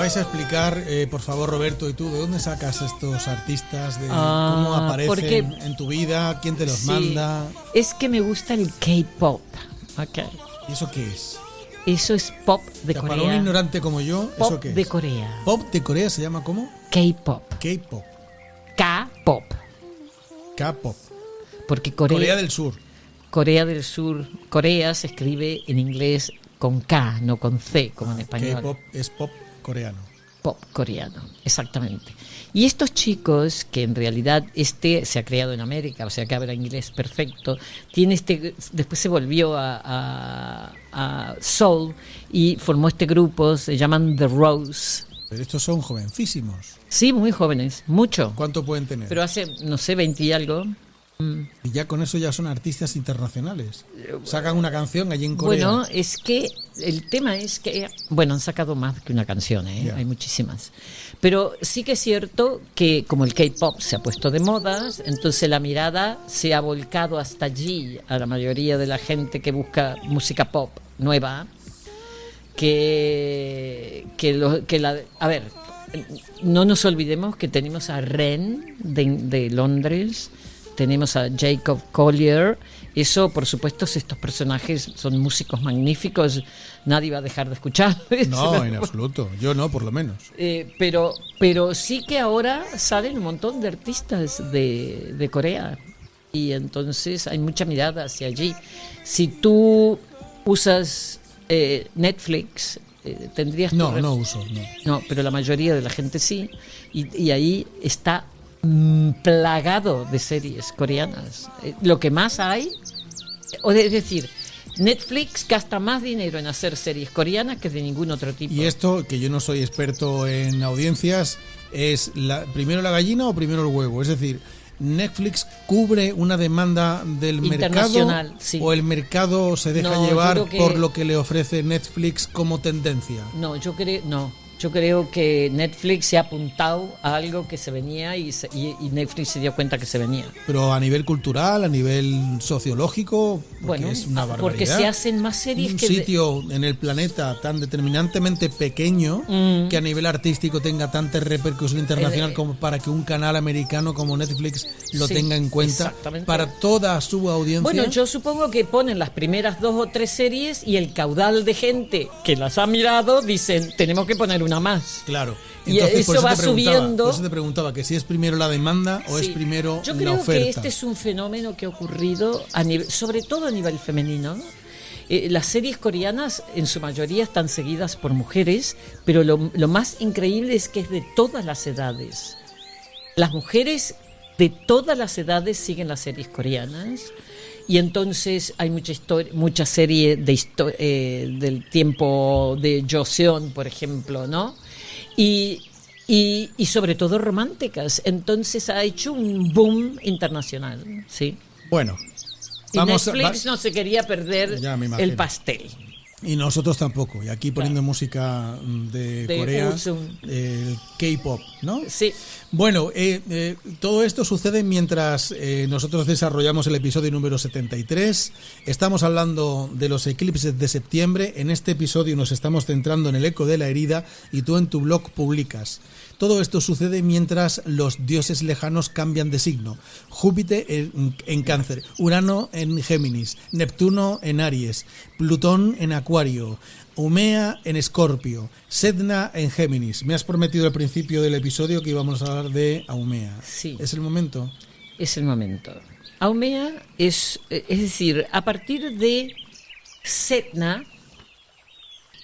vais a explicar, por favor, Roberto y tú, ¿de dónde sacas estos artistas? ¿De cómo aparecen en tu vida? ¿Quién te los manda? Es que me gusta el K-pop. Okay. ¿Y eso qué es? Eso es pop de Corea. Para un ignorante como yo, pop ¿eso qué es? de Corea. ¿Pop de Corea se llama cómo? K-pop. K-pop. K-pop. K-pop. Porque Corea del Sur. Corea del Sur. Corea se escribe en inglés con K, no con C, como en español. K-pop es pop coreano. Pop coreano, exactamente. Y estos chicos, que en realidad se ha creado en América, o sea que habla inglés perfecto, después se volvió a Seoul y formó este grupo, se llaman The Rose. Pero estos son jovencísimos. Sí, muy jóvenes, mucho. ¿Cuánto pueden tener? Pero hace, no sé, 20 y algo. Y ya con eso ya son artistas internacionales. Sacan una canción allí en Corea. Bueno, es que el tema es que, bueno, han sacado más que una canción, Yeah. Hay muchísimas. Pero sí que es cierto que como el K-pop se ha puesto de moda, entonces la mirada se ha volcado hasta allí a la mayoría de la gente que busca música pop nueva. A ver, no nos olvidemos que tenemos a Ren de Londres. Tenemos a Jacob Collier. Eso, por supuesto, si estos personajes son músicos magníficos, nadie va a dejar de escuchar. No, en absoluto. Yo no, por lo menos. Pero sí que ahora salen un montón de artistas de Corea. Y entonces hay mucha mirada hacia allí. Si tú usas Netflix, tendrías... No uso. No, pero la mayoría de la gente sí. Y ahí está plagado de series coreanas. Lo que más hay, es decir, Netflix gasta más dinero en hacer series coreanas que de ningún otro tipo. Y esto, que yo no soy experto en audiencias, ¿es primero la gallina o primero el huevo? Es decir, ¿Netflix cubre una demanda del mercado sí. o el mercado se deja llevar por lo que le ofrece Netflix como tendencia? Yo creo que Netflix se ha apuntado a algo que se venía y Netflix se dio cuenta que se venía. Pero a nivel cultural, a nivel sociológico, bueno, es una barbaridad. Porque se hacen más series un sitio en el planeta tan determinantemente pequeño que a nivel artístico tenga tanta repercusión internacional como para que un canal americano como Netflix lo tenga en cuenta para toda su audiencia. Bueno, yo supongo que ponen las primeras 2 o 3 series y el caudal de gente que las ha mirado dicen, tenemos que poner una más. Claro. Entonces, y eso va subiendo. Por eso te preguntaba que si es primero la demanda o es primero la oferta. Yo creo que este es un fenómeno que ha ocurrido sobre todo a nivel femenino. Las series coreanas en su mayoría están seguidas por mujeres, pero lo más increíble es que es de todas las edades. Las mujeres de todas las edades siguen las series coreanas. Y entonces hay mucha serie del tiempo de Joseon, por ejemplo, ¿no? Y sobre todo románticas. Entonces ha hecho un boom internacional, ¿sí? Bueno, y Netflix no se quería perder el pastel. Y nosotros tampoco. Y aquí poniendo música de Corea, el K-pop, ¿no? Sí. Bueno, todo esto sucede mientras nosotros desarrollamos el episodio número 73. Estamos hablando de los eclipses de septiembre. En este episodio nos estamos centrando en el eco de la herida y tú en tu blog publicas. Todo esto sucede mientras los dioses lejanos cambian de signo. Júpiter en Cáncer, Urano en Géminis, Neptuno en Aries, Plutón en Acuario, Haumea en Escorpio, Sedna en Géminis. Me has prometido al principio del episodio que íbamos a hablar de Haumea. Sí. ¿Es el momento? Es el momento. Haumea es decir, a partir de Sedna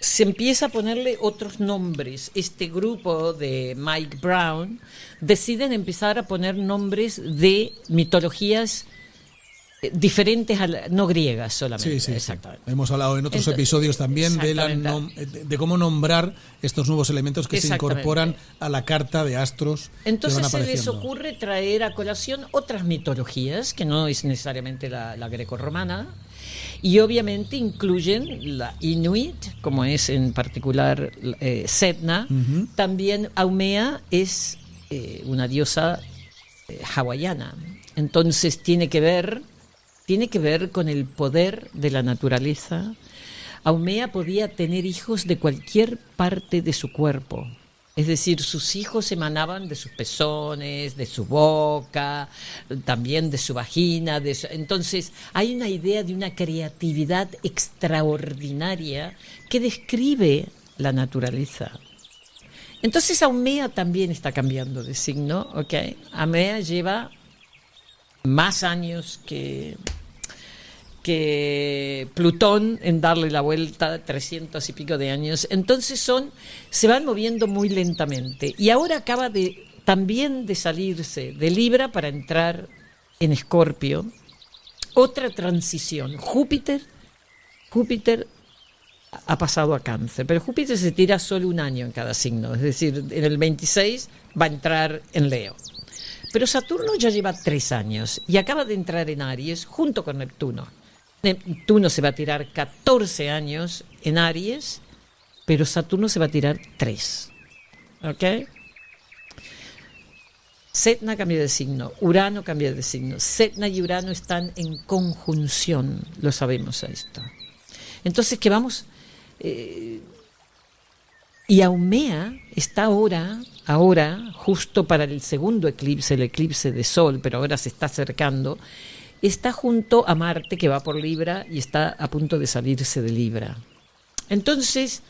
se empieza a ponerle otros nombres. Este grupo de Mike Brown deciden empezar a poner nombres de mitologías diferentes, no griegas solamente. Sí. Exactamente. Hemos hablado en otros episodios también de cómo nombrar estos nuevos elementos que se incorporan a la carta de astros. Entonces se les ocurre traer a colación otras mitologías, que no es necesariamente la grecorromana, y obviamente incluyen la Inuit, como es en particular Sedna. También Haumea es una diosa hawaiana. Entonces tiene que ver con el poder de la naturaleza. Haumea podía tener hijos de cualquier parte de su cuerpo. Es decir, sus hijos emanaban de sus pezones, de su boca, también de su vagina. Entonces, hay una idea de una creatividad extraordinaria que describe la naturaleza. Entonces, Haumea también está cambiando de signo, ¿ok? Haumea lleva más años que Plutón en darle la vuelta, 300 y pico de años. Entonces se van moviendo muy lentamente. Y ahora acaba también de salirse de Libra para entrar en Escorpio. Otra transición. Júpiter ha pasado a Cáncer, pero Júpiter se tira solo un año en cada signo. Es decir, en el 26 va a entrar en Leo. Pero Saturno ya lleva 3 años y acaba de entrar en Aries junto con Neptuno. Neptuno se va a tirar 14 años en Aries, pero Saturno se va a tirar 3. ¿Ok? Setna cambia de signo, Urano cambia de signo. Setna y Urano están en conjunción, lo sabemos a esto. Entonces, ¿qué vamos? Y Haumea está ahora, justo para el segundo eclipse, el eclipse de Sol, pero ahora se está acercando. Está junto a Marte, que va por Libra y está a punto de salirse de Libra. Entonces,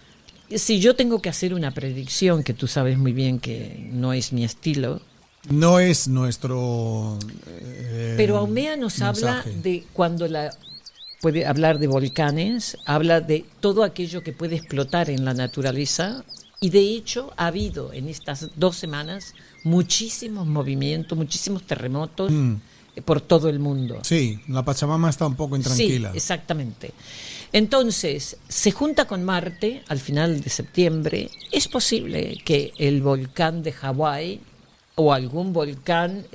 si yo tengo que hacer una predicción, que tú sabes muy bien que no es mi estilo. No es nuestro pero Haumea nos habla de cuando puede hablar de volcanes, habla de todo aquello que puede explotar en la naturaleza. Y de hecho ha habido en estas 2 semanas muchísimos movimientos, muchísimos terremotos. Por todo el mundo. Sí, la Pachamama está un poco intranquila. Sí, exactamente. Entonces, se junta con Marte al final de septiembre. Es posible que el volcán de Hawái o algún volcán...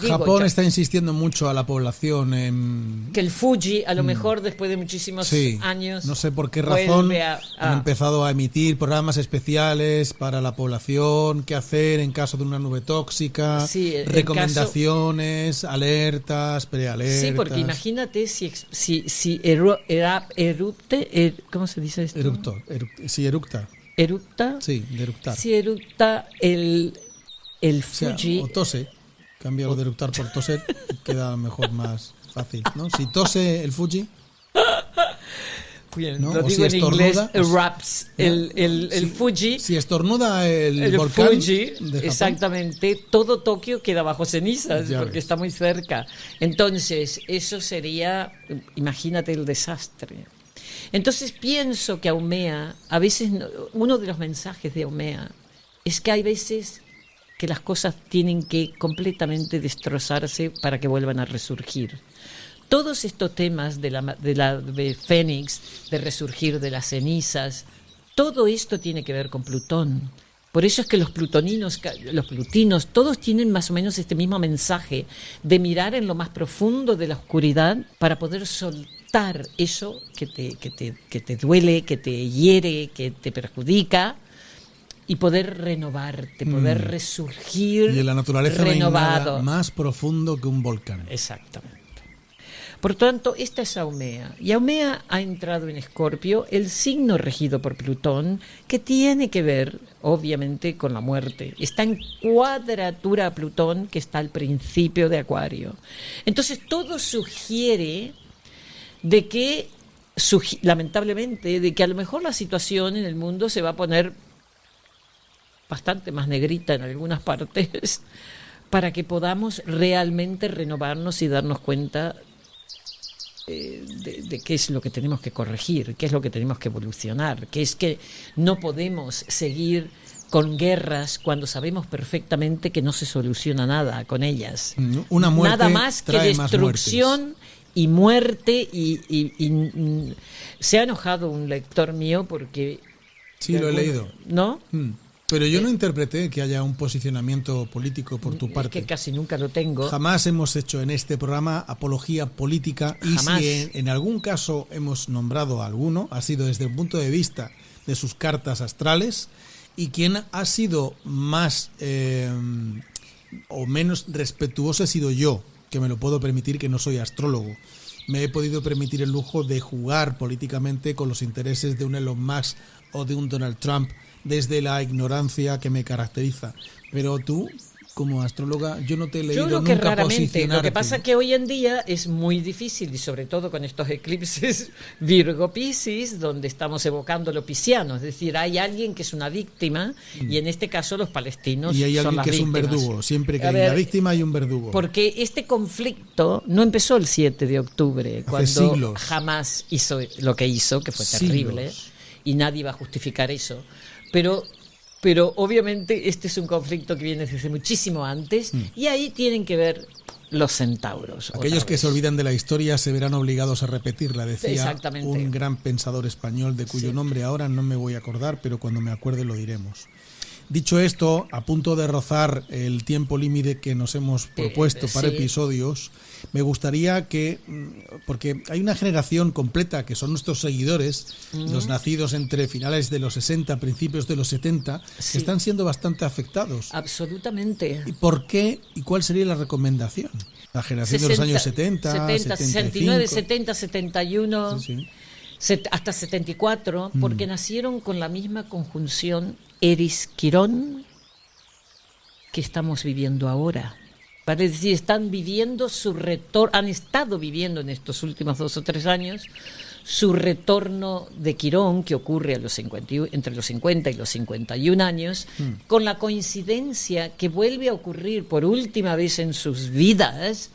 Japón está insistiendo mucho a la población en... Que el Fuji, a lo mejor después de muchísimos años... No sé por qué razón han empezado a emitir programas especiales para la población, qué hacer en caso de una nube tóxica, recomendaciones, alertas, prealertas... Sí, porque imagínate si erupte... ¿Cómo se dice esto? Eructa. ¿Eructa? Sí, de eructar. Si eructa el Fuji... O tose, cambia lo de eructar por toser, queda mejor, más fácil, ¿no? Si tose el Fuji... Bien, ¿no? Lo digo en inglés, erupts, el Fuji... Si estornuda el volcán... Fuji, exactamente, todo Tokio queda bajo cenizas, porque está muy cerca. Entonces, eso sería, imagínate el desastre. Entonces pienso que Haumea, a veces, uno de los mensajes de Haumea es que hay veces que las cosas tienen que completamente destrozarse para que vuelvan a resurgir. Todos estos temas de Fénix, de resurgir de las cenizas, todo esto tiene que ver con Plutón. Por eso es que los plutinos, todos tienen más o menos este mismo mensaje de mirar en lo más profundo de la oscuridad para poder soltar eso que te duele, que te hiere, que te perjudica, y poder renovarte, poder resurgir renovado. Y en la naturaleza no hay nada más profundo que un volcán. Exactamente. Por tanto, esta es Haumea. Y Haumea ha entrado en Escorpio, el signo regido por Plutón, que tiene que ver, obviamente, con la muerte. Está en cuadratura a Plutón, que está al principio de Acuario. Entonces, todo sugiere de que, lamentablemente, de que a lo mejor la situación en el mundo se va a poner bastante más negrita en algunas partes, para que podamos realmente renovarnos y darnos cuenta de qué es lo que tenemos que corregir, qué es lo que tenemos que evolucionar, que es que no podemos seguir con guerras cuando sabemos perfectamente que no se soluciona nada con ellas. Una muerte nada más que destrucción y muerte, y se ha enojado un lector mío porque... Sí, lo he leído. ¿No? Pero yo no interpreté que haya un posicionamiento político por tu parte. Es que casi nunca lo tengo. Jamás hemos hecho en este programa apología política. Jamás. Y si en algún caso hemos nombrado a alguno, ha sido desde el punto de vista de sus cartas astrales. Y quien ha sido más o menos respetuoso he sido yo, que me lo puedo permitir, que no soy astrólogo. me he podido permitir el lujo de jugar políticamente con los intereses de un Elon Musk o de un Donald Trump desde la ignorancia que me caracteriza. Pero tú, como astróloga, yo no te he leído Yo creo que nunca raramente. posicionarte. Lo que pasa es que hoy en día es muy difícil, y sobre todo con estos eclipses Virgo-Piscis, donde estamos evocando lo pisciano. Es decir, hay alguien que es una víctima, y en este caso los palestinos Y hay son alguien las que es un víctimas. verdugo. Siempre que A hay ver, una víctima hay un verdugo. Porque este conflicto no empezó el 7 de octubre, cuando siglos. Hamás hizo lo que hizo, que fue Siglos. terrible, y nadie va a justificar eso. Pero obviamente este es un conflicto que viene desde muchísimo antes, y ahí tienen que ver los centauros. Aquellos otra que vez. se olvidan de la historia se verán obligados a repetirla, decía Exactamente. un gran pensador español de cuyo nombre ahora no me voy a acordar, pero cuando me acuerde lo diremos. Dicho esto, a punto de rozar el tiempo límite que nos hemos propuesto para sí. episodios, me gustaría que, porque hay una generación completa que son nuestros seguidores, los nacidos entre finales de los 60, principios de los 70, Sí. que están siendo bastante afectados. Absolutamente. ¿Y por qué y cuál sería la recomendación? La generación de los años 70, 70, 69, 70, 71, Sí, hasta 74, porque nacieron con la misma conjunción Eris-Quirón que estamos viviendo ahora. Vale, es decir, están viviendo su retorno, han estado viviendo en estos últimos 2 o 3 años su retorno de Quirón, que ocurre a los 50, entre los 50 y los 51 años, con la coincidencia que vuelve a ocurrir por última vez en sus vidas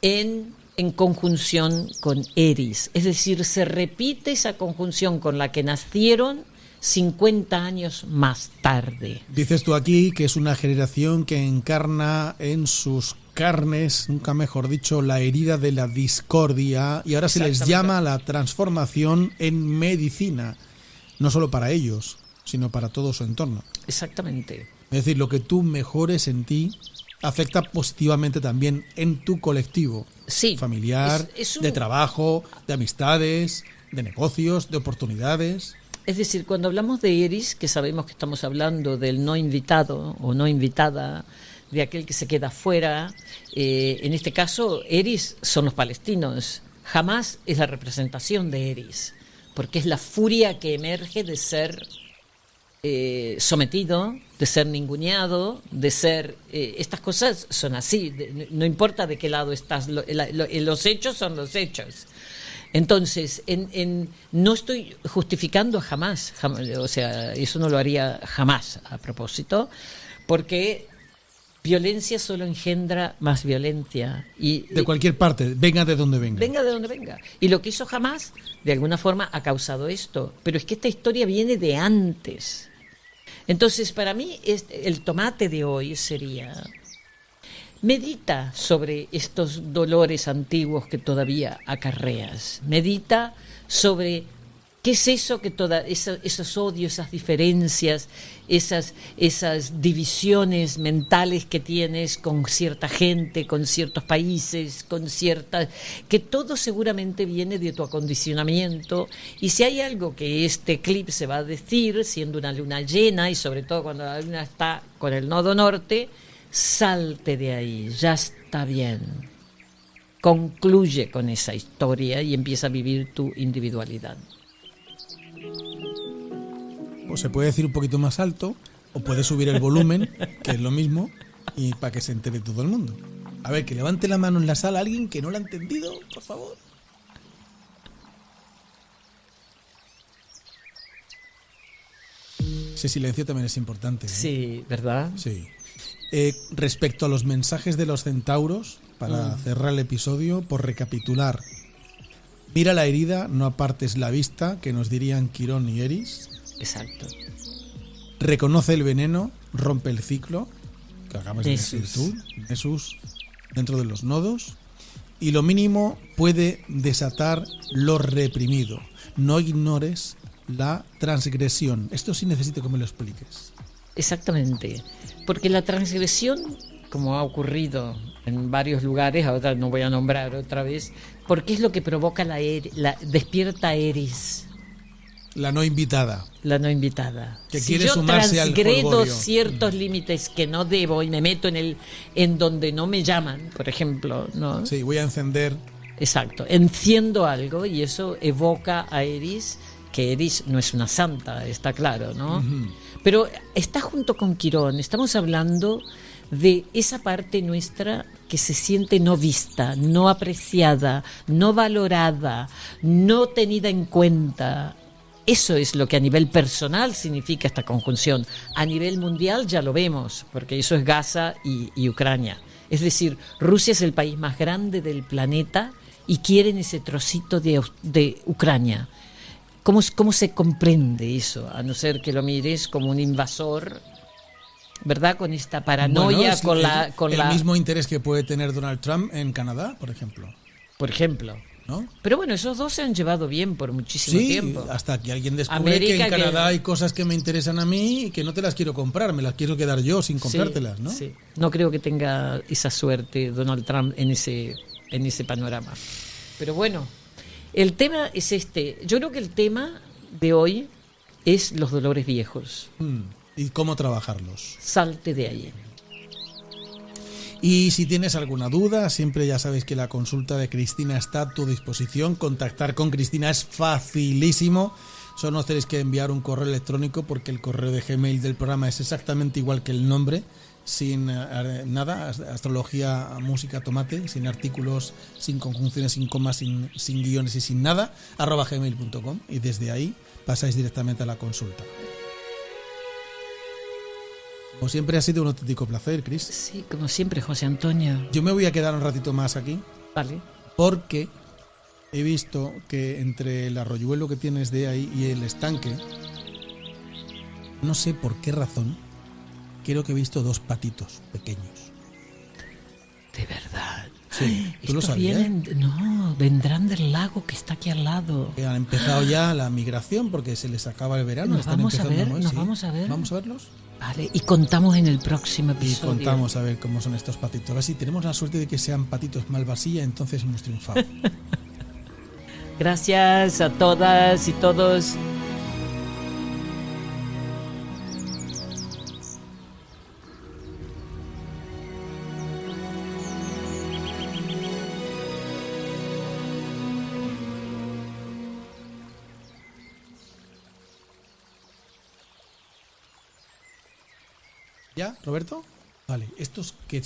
en conjunción con Eris. Es decir, se repite esa conjunción con la que nacieron 50 años más tarde. Dices tú aquí que es una generación que encarna en sus carnes, nunca mejor dicho, la herida de la discordia, y ahora se les Exactamente. llama la transformación en medicina, no solo para ellos, sino para todo su entorno. Exactamente. Es decir, lo que tú mejores en ti afecta positivamente también en tu colectivo, Sí, familiar, es un- de trabajo, de amistades, de negocios, de oportunidades. Es decir, cuando hablamos de Eris, que sabemos que estamos hablando del no invitado o no invitada, de aquel que se queda fuera, en este caso Eris son los palestinos. Jamás es la representación de Eris, porque es la furia que emerge de ser sometido, de ser ninguneado, de ser... estas cosas son así, no importa de qué lado estás, los hechos son los hechos. Entonces, no estoy justificando jamás, o sea, eso no lo haría jamás a propósito, porque violencia solo engendra más violencia. Y De cualquier parte, venga de donde venga. venga de donde venga. Y lo que hizo Hamás, de alguna forma, ha causado esto. Pero es que esta historia viene de antes. Entonces, para mí, el tomate de hoy sería... Medita sobre estos dolores antiguos que todavía acarreas. Medita sobre qué es eso que esos odios, esas diferencias, esas divisiones mentales que tienes con cierta gente, con ciertos países, que todo seguramente viene de tu acondicionamiento. Y si hay algo que este eclipse va a decir, siendo una luna llena y sobre todo cuando la luna está con el nodo norte, salte de ahí, ya está bien. Concluye con esa historia y empieza a vivir tu individualidad. O se puede decir un poquito más alto, o puede subir el volumen, que es lo mismo, y para que se entere todo el mundo. A ver, que levante la mano en la sala alguien que no lo ha entendido, por favor. Ese silencio también es importante, ¿eh? Sí, ¿verdad? Sí. Respecto a los mensajes de los centauros, para cerrar el episodio, por recapitular. Mira la herida, no apartes la vista, que nos dirían Quirón y Eris. Exacto. Reconoce el veneno, rompe el ciclo, que acabas de Jesús. decir tú, Jesús, dentro de los nodos. Y lo mínimo puede desatar lo reprimido. No ignores la transgresión. Esto sí necesito que me lo expliques. Exactamente. Porque la transgresión, como ha ocurrido en varios lugares, ahora no voy a nombrar otra vez, porque es lo que provoca despierta Eris, La no invitada. la no invitada. Que Si quiere yo sumarse al transgredo jolgorio. ciertos límites que no debo y me meto en donde no me llaman, por ejemplo, ¿no? Sí, voy a encender exacto, enciendo algo y eso evoca a Eris, que Eris no es una santa, está claro, ¿no? Uh-huh. Pero está junto con Quirón, estamos hablando de esa parte nuestra que se siente no vista, no apreciada, no valorada, no tenida en cuenta. Eso es lo que a nivel personal significa esta conjunción. A nivel mundial ya lo vemos, porque eso es Gaza y Ucrania. Es decir, Rusia es el país más grande del planeta y quieren ese trocito de Ucrania. ¿Cómo se comprende eso? A no ser que lo mires como un invasor, ¿verdad? Con esta paranoia, bueno, el mismo interés que puede tener Donald Trump en Canadá, por ejemplo. Por ejemplo. ¿No? Pero bueno, esos dos se han llevado bien por muchísimo tiempo. Sí, hasta que alguien descubre que en Canadá hay cosas que me interesan a mí y que no te las quiero comprar, me las quiero quedar yo sin comprártelas, ¿no? Sí. No creo que tenga esa suerte Donald Trump en ese panorama. Pero bueno, el tema es este. Yo creo que el tema de hoy es los dolores viejos. ¿Y cómo trabajarlos? Salte de ahí. Y si tienes alguna duda, siempre ya sabéis que la consulta de Cristina está a tu disposición. Contactar con Cristina es facilísimo. Solo nos tenéis que enviar un correo electrónico, porque el correo de Gmail del programa es exactamente igual que el nombre, sin nada, astrología, música, tomate, sin artículos, sin conjunciones, sin comas, sin guiones y sin nada, @gmail.com, y desde ahí pasáis directamente a la consulta. Como siempre ha sido un auténtico placer, Cris. Sí, como siempre, José Antonio. Yo me voy a quedar un ratito más aquí. Vale. Porque he visto que entre el arroyuelo que tienes de ahí y el estanque, no sé por qué razón, creo que he visto 2 patitos pequeños. De verdad. Sí, ¿tú lo sabías? Vendrán del lago que está aquí al lado. Han empezado ya la migración porque se les acaba el verano. Nos vamos a ver. ¿Vamos a verlos? Vale, y contamos en el próximo episodio. Y contamos a ver cómo son estos patitos. A ver si tenemos la suerte de que sean patitos malvasía, entonces hemos triunfado. Gracias a todas y todos. ¿Ya, Roberto? Vale, estos que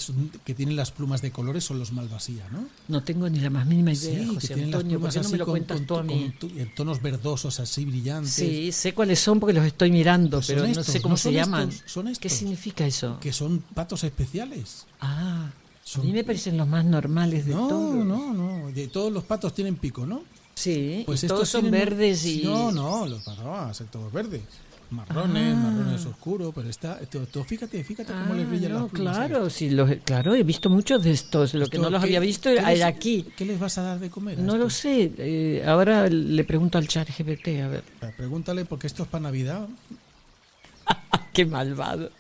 tienen las plumas de colores son los malvasía, ¿no? No tengo ni la más mínima idea, sí, José que tienen Antonio, las plumas ¿por qué no así me lo cuentas tú a mí? En tonos verdosos, así brillantes. Sí, sé cuáles son porque los estoy mirando, pues pero no sé cómo se llaman. Son estos. ¿Qué significa eso? Que son patos especiales. A mí me parecen los más normales de todos. No. De todos los patos tienen pico, ¿no? Sí, pues y todos son verdes y... No, los patos van a ser todos verdes. Marrones oscuros, pero fíjate cómo les brillan las plumas. Claro, he visto muchos de estos. Lo que no los había visto era aquí. ¿Qué les vas a dar de comer? No lo sé. Ahora le pregunto al ChatGPT, a ver. Pregúntale, porque esto es para Navidad. ¡Qué malvado!